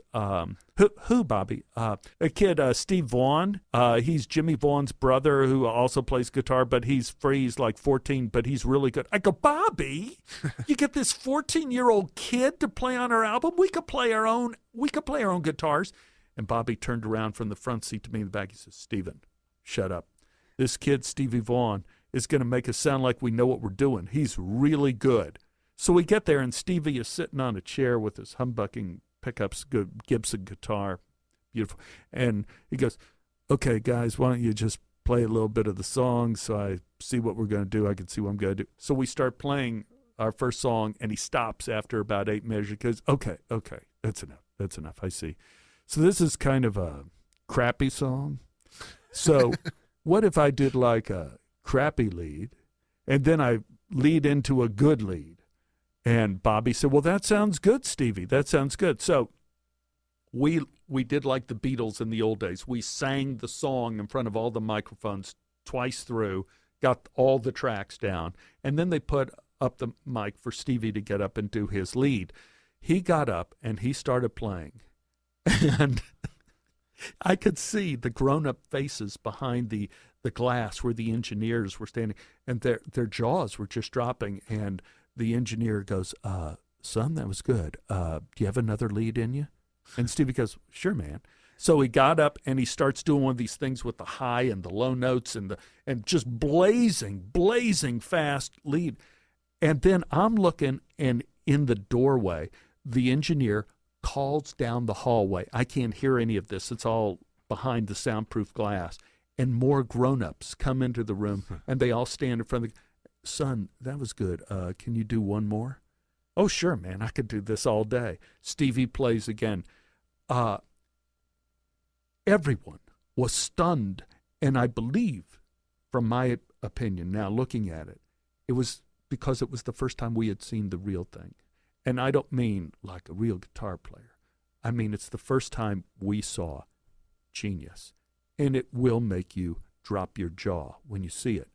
Who, Bobby? A kid, Steve Vaughn. He's Jimmy Vaughn's brother who also plays guitar, but he's free. He's like 14, but he's really good. I go, Bobby, you get this 14-year-old kid to play on our album? We could play our own guitars. And Bobby turned around from the front seat to me in the back. He says, Steven, shut up. This kid, Stevie Vaughn, is going to make us sound like we know what we're doing. He's really good. So we get there, and Stevie is sitting on a chair with his humbucking pickups, good Gibson guitar, beautiful. And he goes, okay, guys, why don't you just play a little bit of the song so I see what we're going to do. I can see what I'm going to do. So we start playing our first song, and he stops after about 8 measures. He goes, okay, that's enough, I see. So this is kind of a crappy song. So what if I did like a crappy lead, and then I lead into a good lead? And Bobby said, well, that sounds good, Stevie. That sounds good. So we did like the Beatles in the old days. We sang the song in front of all the microphones twice through, got all the tracks down, and then they put up the mic for Stevie to get up and do his lead. He got up, and he started playing. And I could see the grown-up faces behind the glass where the engineers were standing, and their jaws were just dropping, and the engineer goes, son, that was good. Do you have another lead in you? And Stevie goes, sure, man. So he got up and he starts doing one of these things with the high and the low notes and just blazing fast lead. And then I'm looking, and in the doorway, the engineer calls down the hallway. I can't hear any of this. It's all behind the soundproof glass. And more grown-ups come into the room, and they all stand in front of the son, that was good. Can you do one more? Oh, sure, man. I could do this all day. Stevie plays again. Everyone was stunned, and I believe, from my opinion, now looking at it, it was because it was the first time we had seen the real thing. And I don't mean like a real guitar player. I mean it's the first time we saw genius, and it will make you drop your jaw when you see it.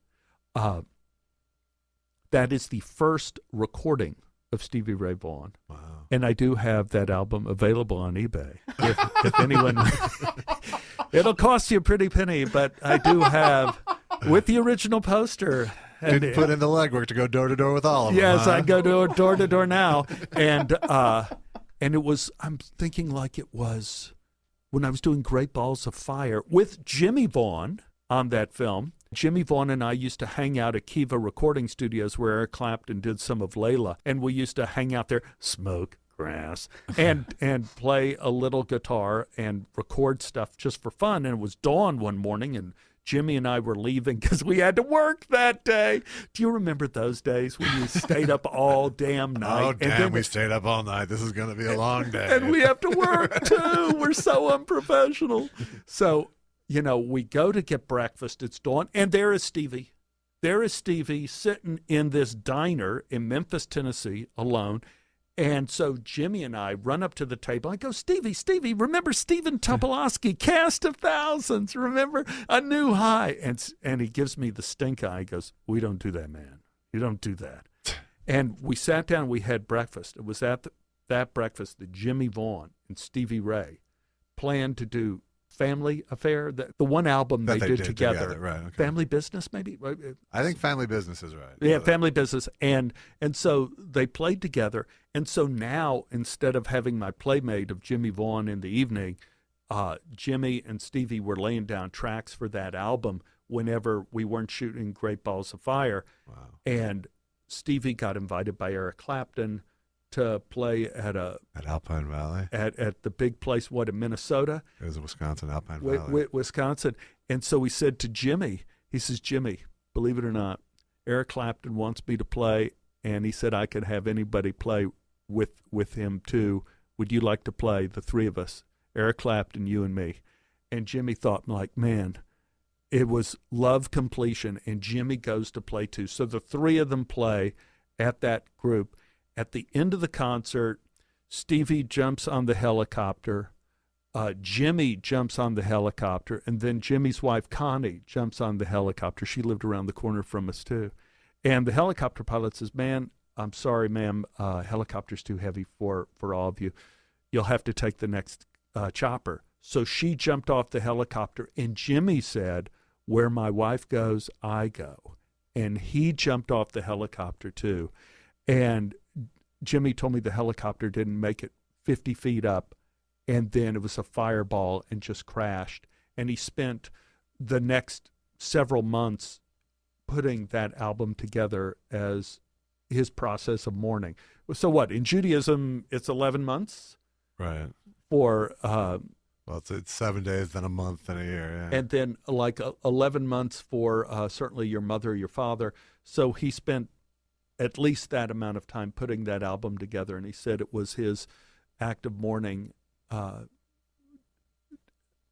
That is the first recording of Stevie Ray Vaughan. Wow. And I do have that album available on eBay. If anyone, it'll cost you a pretty penny, but I do have, with the original poster. And put in the legwork to go door to door with all of them. Yes, huh? I go door to door now. And it was, I'm thinking like it was when I was doing Great Balls of Fire with Jimmy Vaughan on that film. Jimmy Vaughan and I used to hang out at Kiva Recording Studios where Eric Clapton did some of Layla, and we used to hang out there, smoke grass, and play a little guitar and record stuff just for fun. And it was dawn one morning, and Jimmy and I were leaving because we had to work that day. Do you remember those days when you stayed up all damn night? Oh, damn, and then we stayed up all night. This is going to be a long day. And we have to work, too. We're so unprofessional. So, we go to get breakfast. It's dawn, and there is Stevie. There is Stevie sitting in this diner in Memphis, Tennessee, alone. And so Jimmy and I run up to the table. I go, Stevie, remember Stephen Tobolowsky, Cast of Thousands, remember? A New High. And he gives me the stink eye. He goes, we don't do that, man. You don't do that. And we sat down, we had breakfast. It was at that breakfast that Jimmy Vaughan and Stevie Ray planned to do Family Affair, the one album they did together. Right, okay. Family Business, maybe? I think Family Business is right. Yeah, Family Business. And so they played together. And so now, instead of having my playmate of Jimmy Vaughan in the evening, Jimmy and Stevie were laying down tracks for that album whenever we weren't shooting Great Balls of Fire. Wow. And Stevie got invited by Eric Clapton to play at Alpine Valley, at the big place, in Minnesota? It was Wisconsin, Alpine Valley. Wisconsin. And so he said to Jimmy, he says, Jimmy, believe it or not, Eric Clapton wants me to play, and he said I could have anybody play with him too. Would you like to play, the three of us, Eric Clapton, you and me? And Jimmy thought, like, man, it was love completion, and Jimmy goes to play too. So the three of them play at that group. At the end of the concert, Stevie jumps on the helicopter Jimmy jumps on the helicopter, and then Jimmy's wife, Connie, jumps on the helicopter. She lived around the corner from us, too. And the helicopter pilot says, man, I'm sorry, ma'am, helicopter's too heavy for all of you. You'll have to take the next chopper. So she jumped off the helicopter, and Jimmy said, where my wife goes, I go. And he jumped off the helicopter, too. And Jimmy told me the helicopter didn't make it 50 feet up, and then it was a fireball and just crashed. And he spent the next several months putting that album together as his process of mourning. So what, in Judaism, it's 11 months? Right. For... well, it's 7 days, then a month, then a year, yeah. And then like 11 months for certainly your mother or your father. So he spent at least that amount of time putting that album together, and he said it was his act of mourning,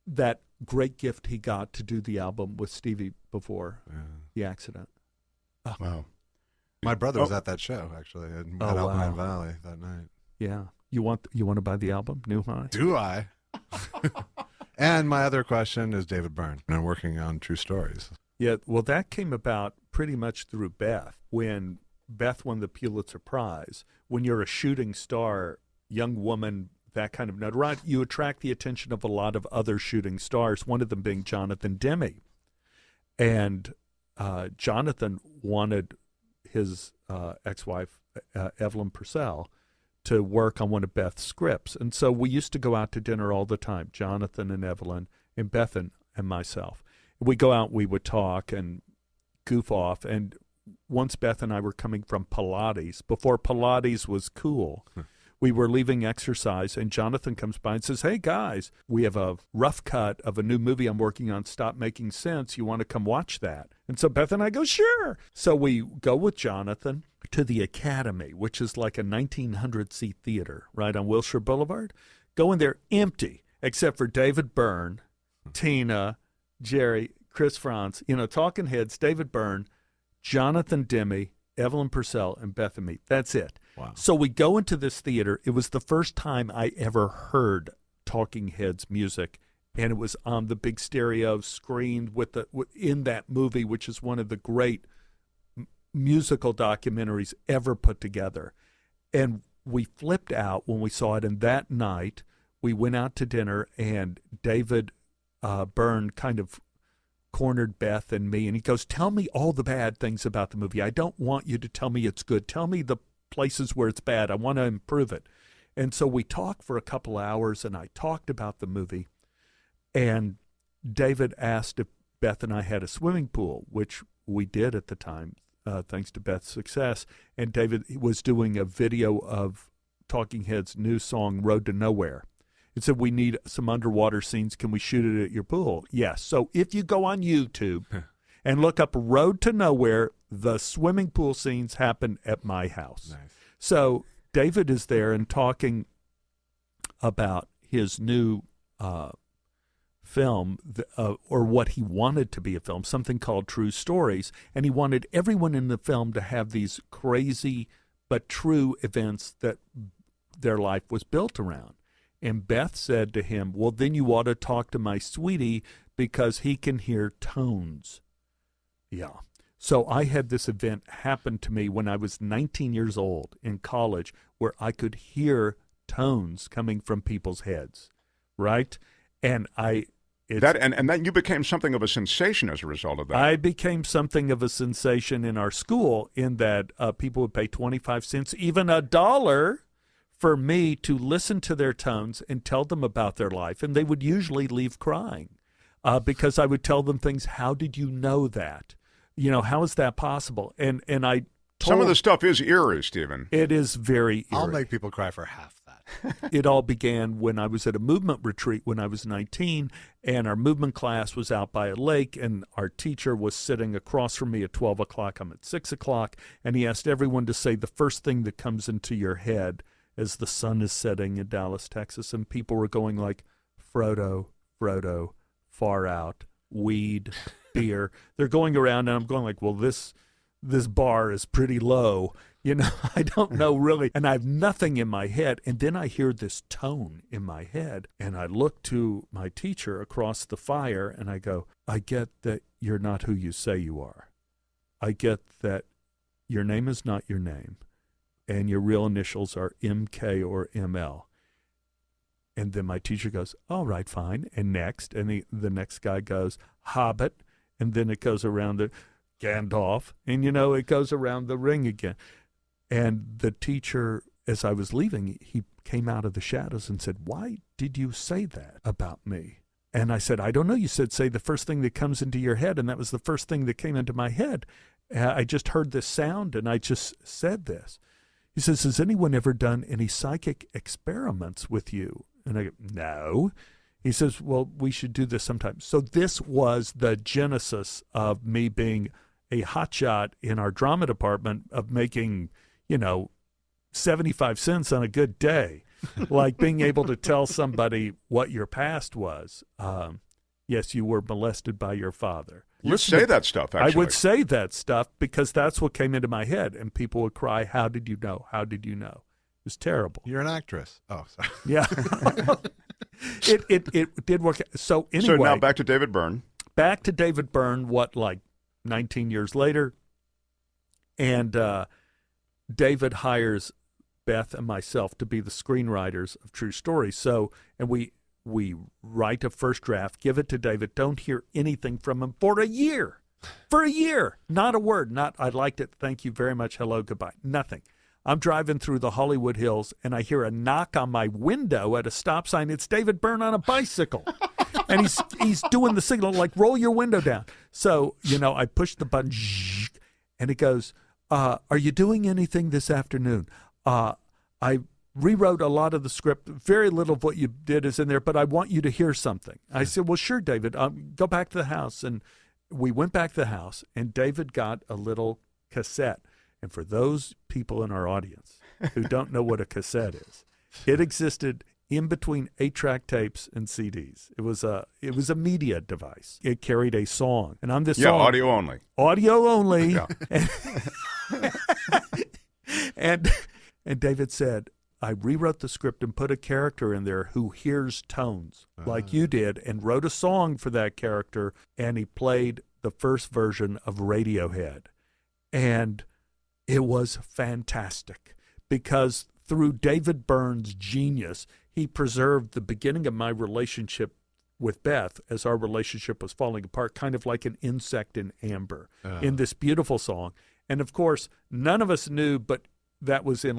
that great gift he got to do the album with Stevie before the accident. Oh. Wow. My brother was at that show, actually, at Alpine Valley that night. Yeah. You want to buy the album, New High? Do I? And my other question is David Byrne. I'm working on True Stories. Yeah, well, that came about pretty much through Beth. When Beth won the Pulitzer Prize, when you're a shooting star, young woman, that kind of notoriety, you attract the attention of a lot of other shooting stars, one of them being Jonathan Demme. And Jonathan wanted his ex-wife, Evelyn Purcell, to work on one of Beth's scripts. And so we used to go out to dinner all the time, Jonathan and Evelyn and Beth and myself. We go out, we would talk and goof off. And once Beth and I were coming from Pilates, before Pilates was cool, we were leaving exercise, and Jonathan comes by and says, hey, guys, we have a rough cut of a new movie I'm working on, Stop Making Sense. You want to come watch that? And so Beth and I go, sure. So we go with Jonathan to the Academy, which is like a 1,900-seat theater right on Wilshire Boulevard. Go in there empty, except for David Byrne, Tina, Jerry, Chris Franz, talking heads, David Byrne, Jonathan Demme, Evelyn Purcell, and Beth and me. That's it. Wow. So we go into this theater. It was the first time I ever heard Talking Heads music, and it was on the big stereo screen in that movie, which is one of the great musical documentaries ever put together. And we flipped out when we saw it, and that night we went out to dinner, and David Byrne kind of cornered Beth and me, and he goes, tell me all the bad things about the movie. I don't want you to tell me it's good. Tell me the places where it's bad. I want to improve it. And so we talked for a couple hours, and I talked about the movie, and David asked if Beth and I had a swimming pool, which we did at the time, thanks to Beth's success. And David was doing a video of Talking Heads' new song, Road to Nowhere. It said, we need some underwater scenes. Can we shoot it at your pool? Yes. So if you go on YouTube and look up Road to Nowhere, the swimming pool scenes happen at my house. Nice. So David is there and talking about his new film, or what he wanted to be a film, something called True Stories. And he wanted everyone in the film to have these crazy but true events that their life was built around. And Beth said to him, well, then you ought to talk to my sweetie because he can hear tones. Yeah. So I had this event happen to me when I was 19 years old in college, where I could hear tones coming from people's heads, right? And then you became something of a sensation as a result of that. I became something of a sensation in our school in that people would pay 25 cents, even $1, for me to listen to their tones and tell them about their life. And they would usually leave crying because I would tell them things. How did you know that? How is that possible? And I told, some of the stuff is eerie, Stephen. It is very eerie. I'll make people cry for half that. It all began when I was at a movement retreat when I was 19, and our movement class was out by a lake, and our teacher was sitting across from me at 12 o'clock. I'm at 6 o'clock, and he asked everyone to say the first thing that comes into your head as the sun is setting in Dallas, Texas, and people were going like, Frodo, Frodo, far out, weed, beer. They're going around, and I'm going like, well, this bar is pretty low, You know, I don't know really. And I have nothing in my head. And then I hear this tone in my head. And I look to my teacher across the fire and I go, I get that you're not who you say you are. I get that your name is not your name. And your real initials are MK or ML. And then my teacher goes, all right, fine. And next. And the next guy goes, Hobbit. And then it goes around the Gandalf. And, you know, it goes around the ring again. And the teacher, as I was leaving, he came out of the shadows and said, why did you say that about me? And I said, I don't know. You said say the first thing that comes into your head. And that was the first thing that came into my head. I just heard this sound and I just said this. He says, has anyone ever done any psychic experiments with you? And I go, no. He says, well, we should do this sometime. So this was the genesis of me being a hotshot in our drama department of making, 75 cents on a good day. Like being able to tell somebody what your past was. Yes, you were molested by your father. You say that stuff, actually. I would say that stuff because that's what came into my head. And people would cry, how did you know? How did you know? It was terrible. You're an actress. Oh, sorry. Yeah. It did work. So anyway. So now back to David Byrne. Back to David Byrne, 19 years later. And David hires Beth and myself to be the screenwriters of True Stories. So, and we write a first draft, give it to David, don't hear anything from him for a year. For a year. Not a word. Not, I liked it. Thank you very much. Hello, goodbye. Nothing. I'm driving through the Hollywood Hills, and I hear a knock on my window at a stop sign. It's David Byrne on a bicycle. And he's doing the signal, like, roll your window down. So, I push the button, and it goes, are you doing anything this afternoon? I rewrote a lot of the script. Very little of what you did is in there, but I want you to hear something. I said, well, sure, David. Go back to the house. And we went back to the house, and David got a little cassette. And for those people in our audience who don't know what a cassette is, it existed in between 8-track tapes and CDs. It was a media device. It carried a song. And on this song, audio only. Audio only. Yeah. And David said, I rewrote the script and put a character in there who hears tones like you did and wrote a song for that character, and he played the first version of Radiohead. And it was fantastic because through David Byrne's genius, he preserved the beginning of my relationship with Beth as our relationship was falling apart, kind of like an insect in amber in this beautiful song. And of course, none of us knew, but that was in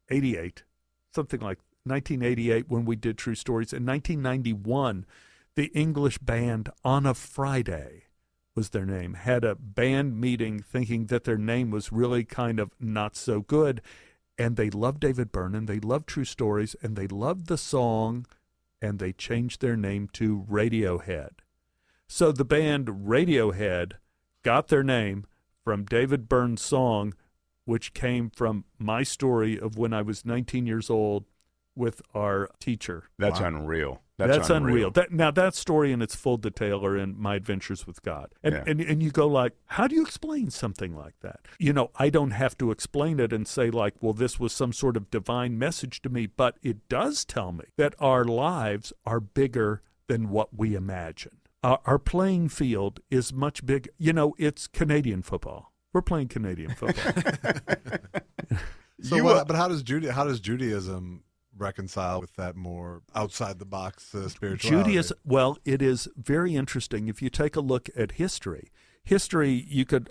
88, something like 1988 when we did True Stories. In 1991, the English band On a Friday was their name, had a band meeting thinking that their name was really kind of not so good. And they loved David Byrne, and they loved True Stories, and they loved the song, and they changed their name to Radiohead. So the band Radiohead got their name from David Byrne's song, which came from my story of when I was 19 years old with our teacher. That's unreal. That's unreal. That story in its full detail are in My Adventures with God. And you go like, how do you explain something like that? I don't have to explain it and say well, this was some sort of divine message to me, but it does tell me that our lives are bigger than what we imagine. Our playing field is much bigger. It's Canadian football. We're playing Canadian football. But how does Judaism reconcile with that more outside the box spirituality? Judaism, well, it is very interesting. If you take a look at history, you could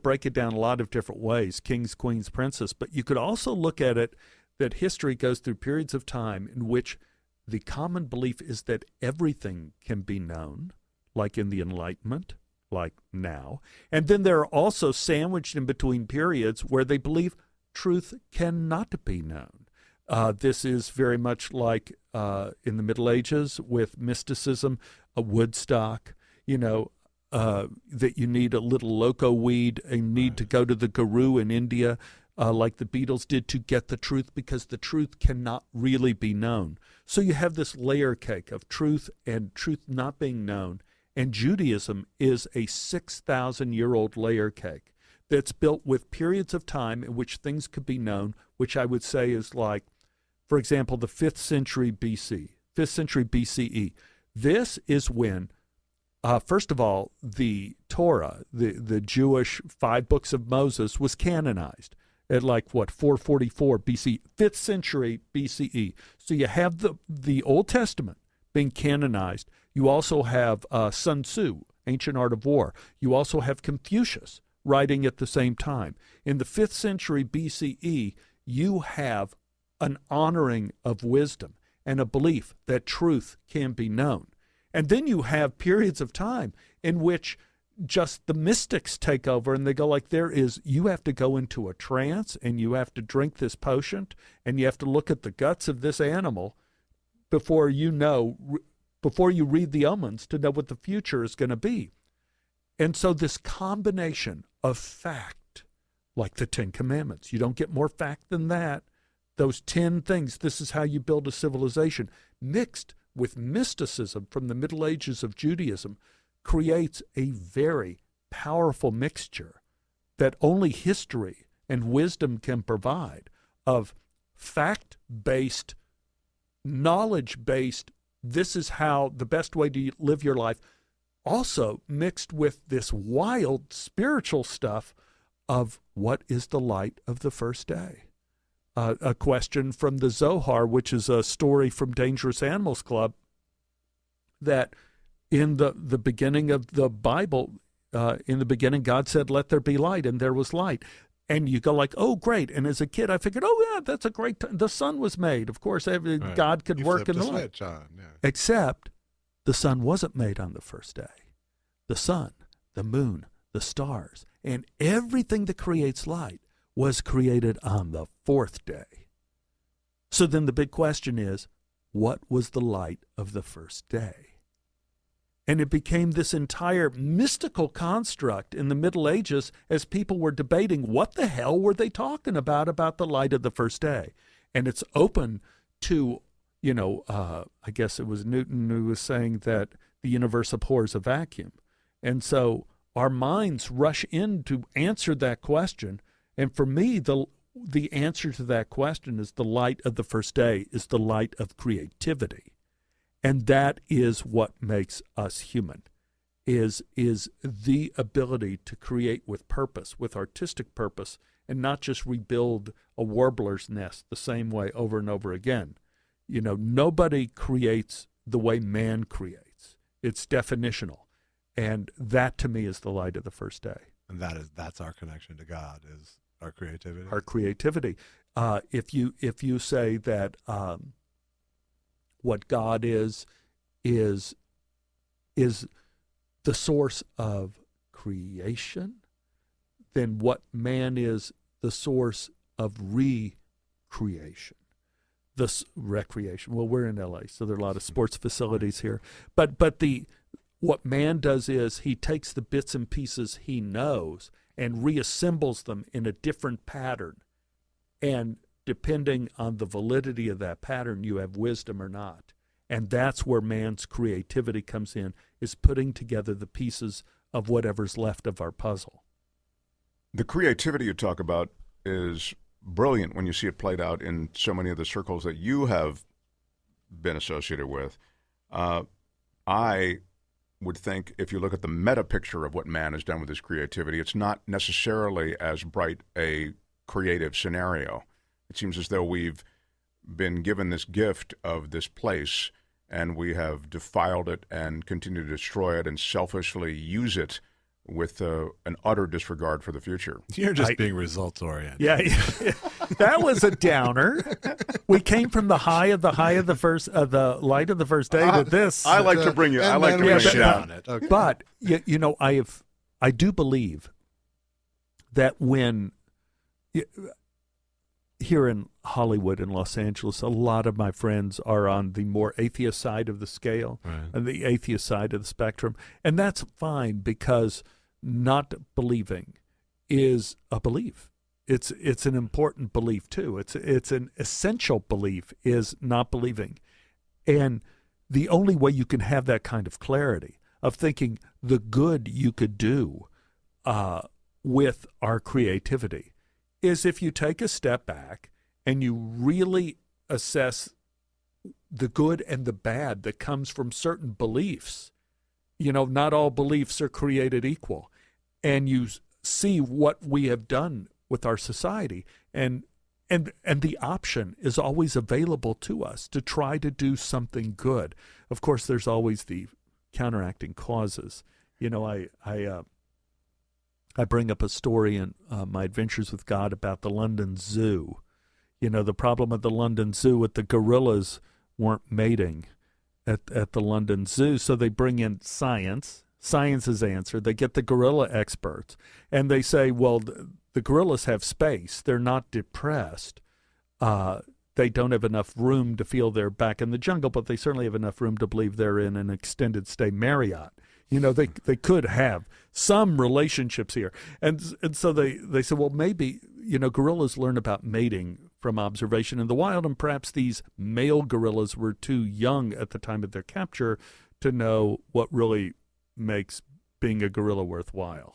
break it down a lot of different ways, kings, queens, princes, but you could also look at it that history goes through periods of time in which the common belief is that everything can be known, like in the Enlightenment, like now. And then there are also sandwiched in between periods where they believe truth cannot be known. This is very much like in the Middle Ages with mysticism, a Woodstock, that you need a little loco weed and need to go to the guru in India like the Beatles did to get the truth because the truth cannot really be known. So you have this layer cake of truth and truth not being known. And Judaism is a 6,000-year-old layer cake that's built with periods of time in which things could be known, which I would say is like, for example, the 5th century BCE. This is when, first of all, the Torah, the Jewish 5 books of Moses, was canonized at 444 BC, 5th century BCE. So you have the Old Testament being canonized. You also have Sun Tzu, Ancient Art of War. You also have Confucius writing at the same time. In the 5th century BCE, you have an honoring of wisdom and a belief that truth can be known. And then you have periods of time in which just the mystics take over, and they go you have to go into a trance, and you have to drink this potion, and you have to look at the guts of this animal before you read the omens to know what the future is going to be. And so this combination of fact, like the 10 Commandments, you don't get more fact than that. Those 10 things, this is how you build a civilization, mixed with mysticism from the Middle Ages of Judaism, creates a very powerful mixture that only history and wisdom can provide, of fact-based, knowledge-based, this is how the best way to live your life, also mixed with this wild spiritual stuff of what is the light of the first day. A question from the Zohar, which is a story from Dangerous Animals Club, that in the beginning of the Bible, in the beginning, God said, "Let there be light," and there was light. And you go oh, great. And as a kid, I figured, oh, yeah, that's a great time. The sun was made. Of course, God could work in the light. Except the sun wasn't made on the first day. The sun, the moon, the stars, and everything that creates light was created on the 4th day. So then the big question is, what was the light of the first day? And it became this entire mystical construct in the Middle Ages as people were debating what the hell were they talking about the light of the first day. And it's open to, I guess it was Newton who was saying that the universe abhors a vacuum. And so our minds rush in to answer that question. And for me, the answer to that question is the light of the first day is the light of creativity. And that is what makes us human, is the ability to create with purpose, with artistic purpose, and not just rebuild a warbler's nest the same way over and over again. Nobody creates the way man creates. It's definitional. And that, to me, is the light of the first day. And that's our connection to God, is our creativity. Our creativity. If you say that what God is the source of creation, then what man is the source of recreation. Recreation. Well, we're in LA, so there are a lot of sports facilities here. But what man does is he takes the bits and pieces he knows and reassembles them in a different pattern. And depending on the validity of that pattern, you have wisdom or not. And that's where man's creativity comes in, is putting together the pieces of whatever's left of our puzzle. The creativity you talk about is brilliant when you see it played out in so many of the circles that you have been associated with. I would think if you look at the meta picture of what man has done with his creativity, it's not necessarily as bright a creative scenario. It seems as though we've been given this gift of this place, and we have defiled it and continue to destroy it and selfishly use it with an utter disregard for the future. You're just being results-oriented. Yeah, that was a downer. We came from the light of the first day to this. I like to bring you. I like to bring you down. Okay. But I do believe that when here in Hollywood and Los Angeles, a lot of my friends are on the more atheist side of the scale, right, and the atheist side of the spectrum. And that's fine, because not believing is a belief. It's an important belief too. It's an essential belief, is not believing. And the only way you can have that kind of clarity of thinking the good you could do with our creativity is if you take a step back and you really assess the good and the bad that comes from certain beliefs. You know, not all beliefs are created equal. And you see what we have done with our society. And the option is always available to us to try to do something good. Of course, there's always the counteracting causes. You know, I bring up a story in My Adventures with God about the London Zoo. You know, the problem at the London Zoo with the gorillas weren't mating at the London Zoo, so they bring in science. Science's answer. They get the gorilla experts, and they say, well, the gorillas have space. They're not depressed. They don't have enough room to feel they're back in the jungle, but they certainly have enough room to believe they're in an extended stay Marriott. You know, they could have some relationships here. And so they said, well, maybe, you know, gorillas learn about mating from observation in the wild, and perhaps these male gorillas were too young at the time of their capture to know what really makes being a gorilla worthwhile.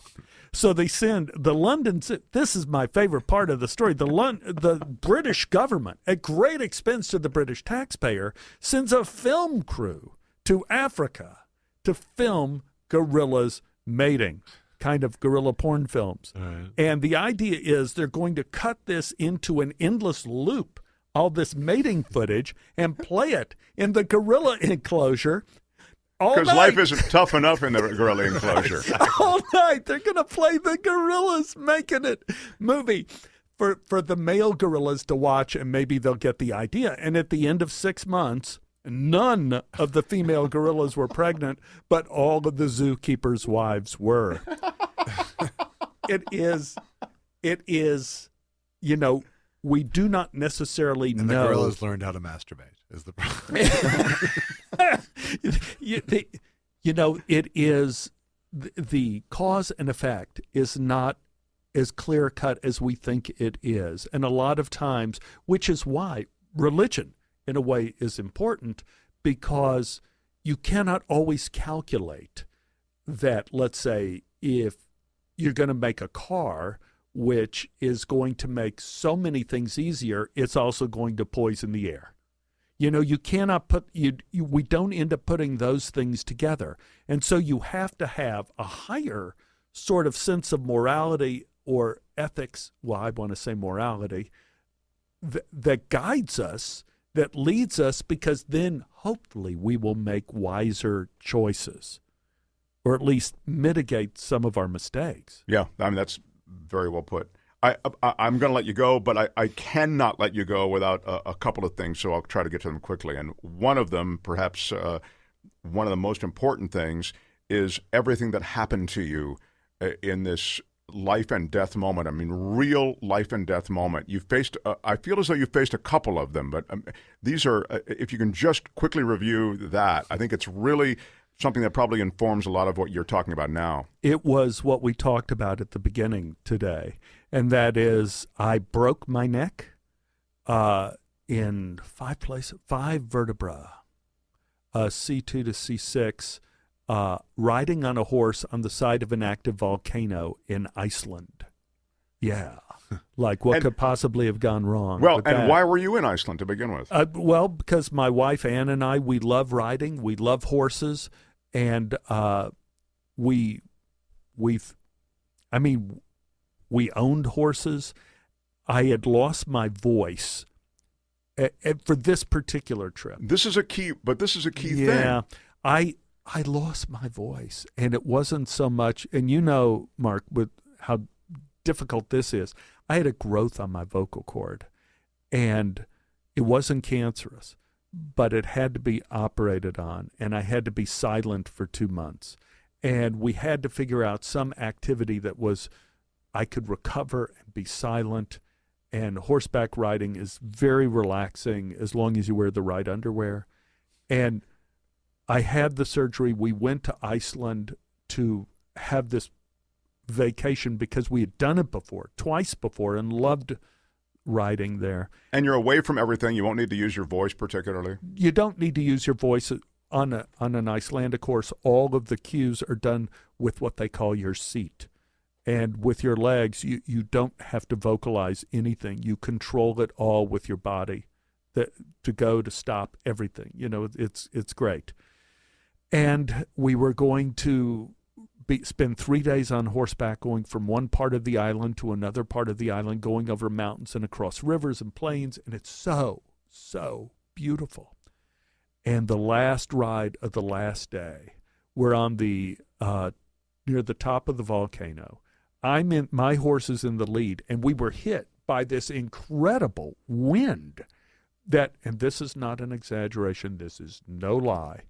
So they send the London, this is my favorite part of the story, the British government, at great expense to the British taxpayer, sends a film crew to Africa to film gorillas mating, kind of gorilla porn films. Right. And the idea is they're going to cut this into an endless loop, all this mating footage, and play it in the gorilla enclosure because life isn't tough enough in the gorilla enclosure. All night. They're going to play the gorillas making it movie for the male gorillas to watch, and maybe they'll get the idea. And at the end of 6 months, none of the female gorillas were pregnant, but all of the zookeepers' wives were. It is, you know, we do not necessarily know. And the gorillas learned how to masturbate, is the problem. You know, it is, the cause and effect is not as clear-cut as we think it is. And a lot of times, which is why religion, in a way, is important, because you cannot always calculate that, let's say, if you're going to make a car which is going to make so many things easier, it's also going to poison the air. You know, you cannot put, we don't end up putting those things together. And so you have to have a higher sort of sense of morality or ethics, well, I want to say morality, that guides us, that leads us, because then hopefully we will make wiser choices, or at least mitigate some of our mistakes. Yeah, I mean, that's very well put. I'm going to let you go, but I cannot let you go without a couple of things, so I'll try to get to them quickly. And one of them, perhaps one of the most important things, is everything that happened to you in this life and death moment. I mean, real life and death moment. You faced, I feel as though you faced a couple of them, but these are, if you can just quickly review that, I think it's really something that probably informs a lot of what you're talking about now. It was what we talked about at the beginning today, and that is I broke my neck in 5 places, 5 vertebra, C2 to C6, riding on a horse on the side of an active volcano in Iceland. Yeah. Like what could possibly have gone wrong? Well, and why were you in Iceland to begin with? Well, because my wife Ann and I, we love riding, we love horses, and we owned horses. I had lost my voice for this particular trip. This is a key thing. Yeah, I lost my voice, and it wasn't so much, and you know, Mark, with how difficult this is. I had a growth on my vocal cord, and it wasn't cancerous, but it had to be operated on, and I had to be silent for 2 months. And we had to figure out some activity that was, I could recover and be silent, and horseback riding is very relaxing as long as you wear the right underwear. And I had the surgery. We went to Iceland to have this vacation because we had done it before, twice before, and loved riding there. And you're away from everything. You won't need to use your voice particularly. You don't need to use your voice on an Icelandic horse. All of the cues are done with what they call your seat. And with your legs, you don't have to vocalize anything. You control it all with your body, to go, to stop, everything. It's great. And we were going to spend 3 days on horseback, going from one part of the island to another part of the island, going over mountains and across rivers and plains, and it's so, so beautiful. And the last ride of the last day, we're on the near the top of the volcano. My horse is in the lead, and we were hit by this incredible wind and this is not an exaggeration, this is no lie.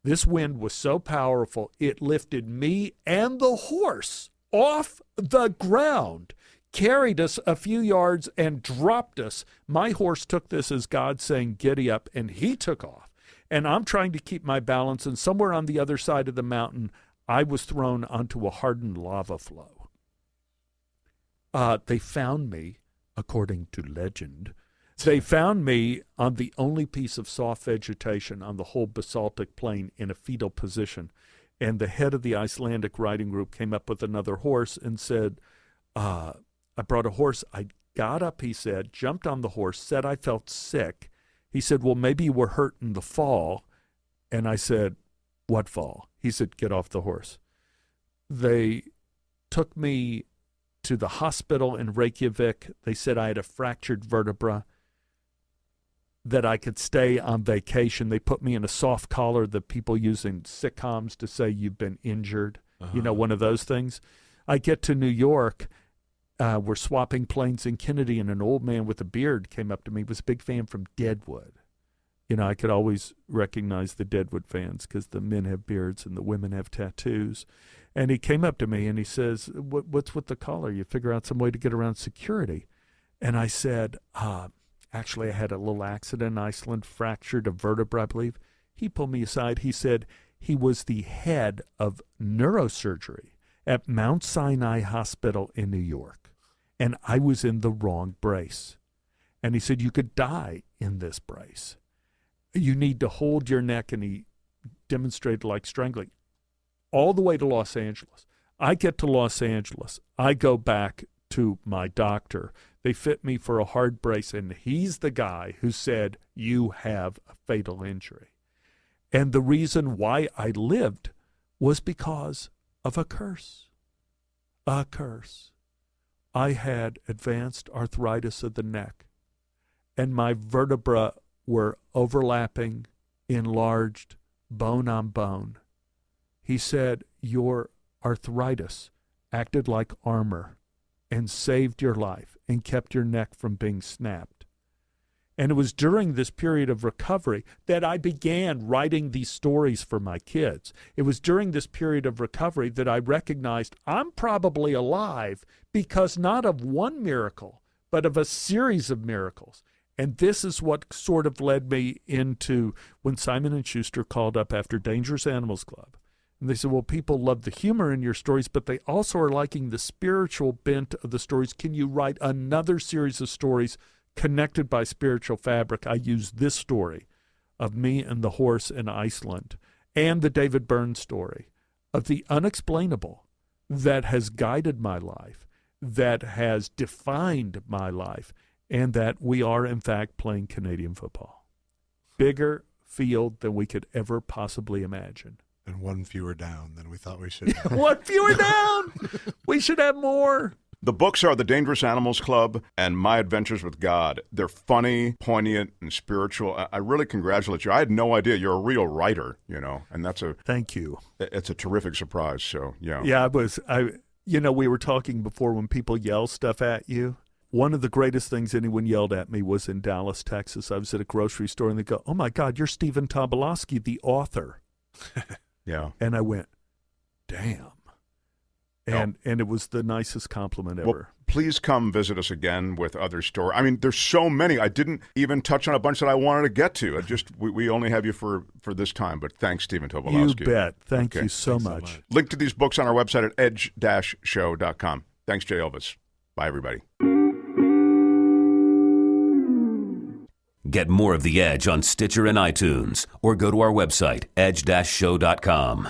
This wind was so powerful, it lifted me and the horse off the ground, carried us a few yards, and dropped us. My horse took this as God saying, giddy up, and he took off. And I'm trying to keep my balance, and somewhere on the other side of the mountain, I was thrown onto a hardened lava flow. They found me, according to legend, they found me on the only piece of soft vegetation on the whole basaltic plain in a fetal position. And the head of the Icelandic riding group came up with another horse and said, I brought a horse. I got up, he said, jumped on the horse, said I felt sick. He said, well, maybe you were hurt in the fall. And I said, what fall? He said, get off the horse. They took me to the hospital in Reykjavik. They said I had a fractured vertebra, that I could stay on vacation. They put me in a soft collar that people use in sitcoms to say you've been injured, one of those things. I get to New York. We're swapping planes in Kennedy, and an old man with a beard came up to me. He was a big fan from Deadwood. I could always recognize the Deadwood fans because the men have beards and the women have tattoos. And he came up to me and he says, what's with the collar? You figure out some way to get around security. And I said, actually, I had a little accident in Iceland, fractured a vertebra, I believe. He pulled me aside. He said he was the head of neurosurgery at Mount Sinai Hospital in New York, and I was in the wrong brace. And he said, you could die in this brace. You need to hold your neck, and he demonstrated like strangling, all the way to Los Angeles. I get to Los Angeles. I go back to my doctor. They fit me for a hard brace, and he's the guy who said, you have a fatal injury. And the reason why I lived was because of a curse. A curse. I had advanced arthritis of the neck, and my vertebrae were overlapping, enlarged, bone on bone. He said, your arthritis acted like armor and saved your life and kept your neck from being snapped. And it was during this period of recovery that I began writing these stories for my kids. It was during this period of recovery that I recognized I'm probably alive because not of one miracle, but of a series of miracles. And this is what sort of led me into when Simon & Schuster called up after Dangerous Animals Club. And they said, well, people love the humor in your stories, but they also are liking the spiritual bent of the stories. Can you write another series of stories connected by spiritual fabric? I use this story of me and the horse in Iceland and the David Byrne story of the unexplainable that has guided my life, that has defined my life, and that we are, in fact, playing Canadian football. Bigger field than we could ever possibly imagine. And one fewer down than we thought we should have. One fewer down! We should have more. The books are The Dangerous Animals Club and My Adventures with God. They're funny, poignant, and spiritual. I really congratulate you. I had no idea you're a real writer, and that's Thank you. It's a terrific surprise, so, yeah. Yeah, we were talking before when people yell stuff at you. One of the greatest things anyone yelled at me was in Dallas, Texas. I was at a grocery store, and they go, oh, my God, you're Stephen Tobolowsky, the author. Yeah. And I went, damn. And it was the nicest compliment ever. Well, please come visit us again with other stories. I mean, there's so many. I didn't even touch on a bunch that I wanted to get to. We only have you for this time, but thanks, Stephen Tobolowsky. You bet. Thank you so much. Link to these books on our website at edge-show.com. Thanks, J. Elvis. Bye, everybody. Get more of The Edge on Stitcher and iTunes, or go to our website, edge-show.com.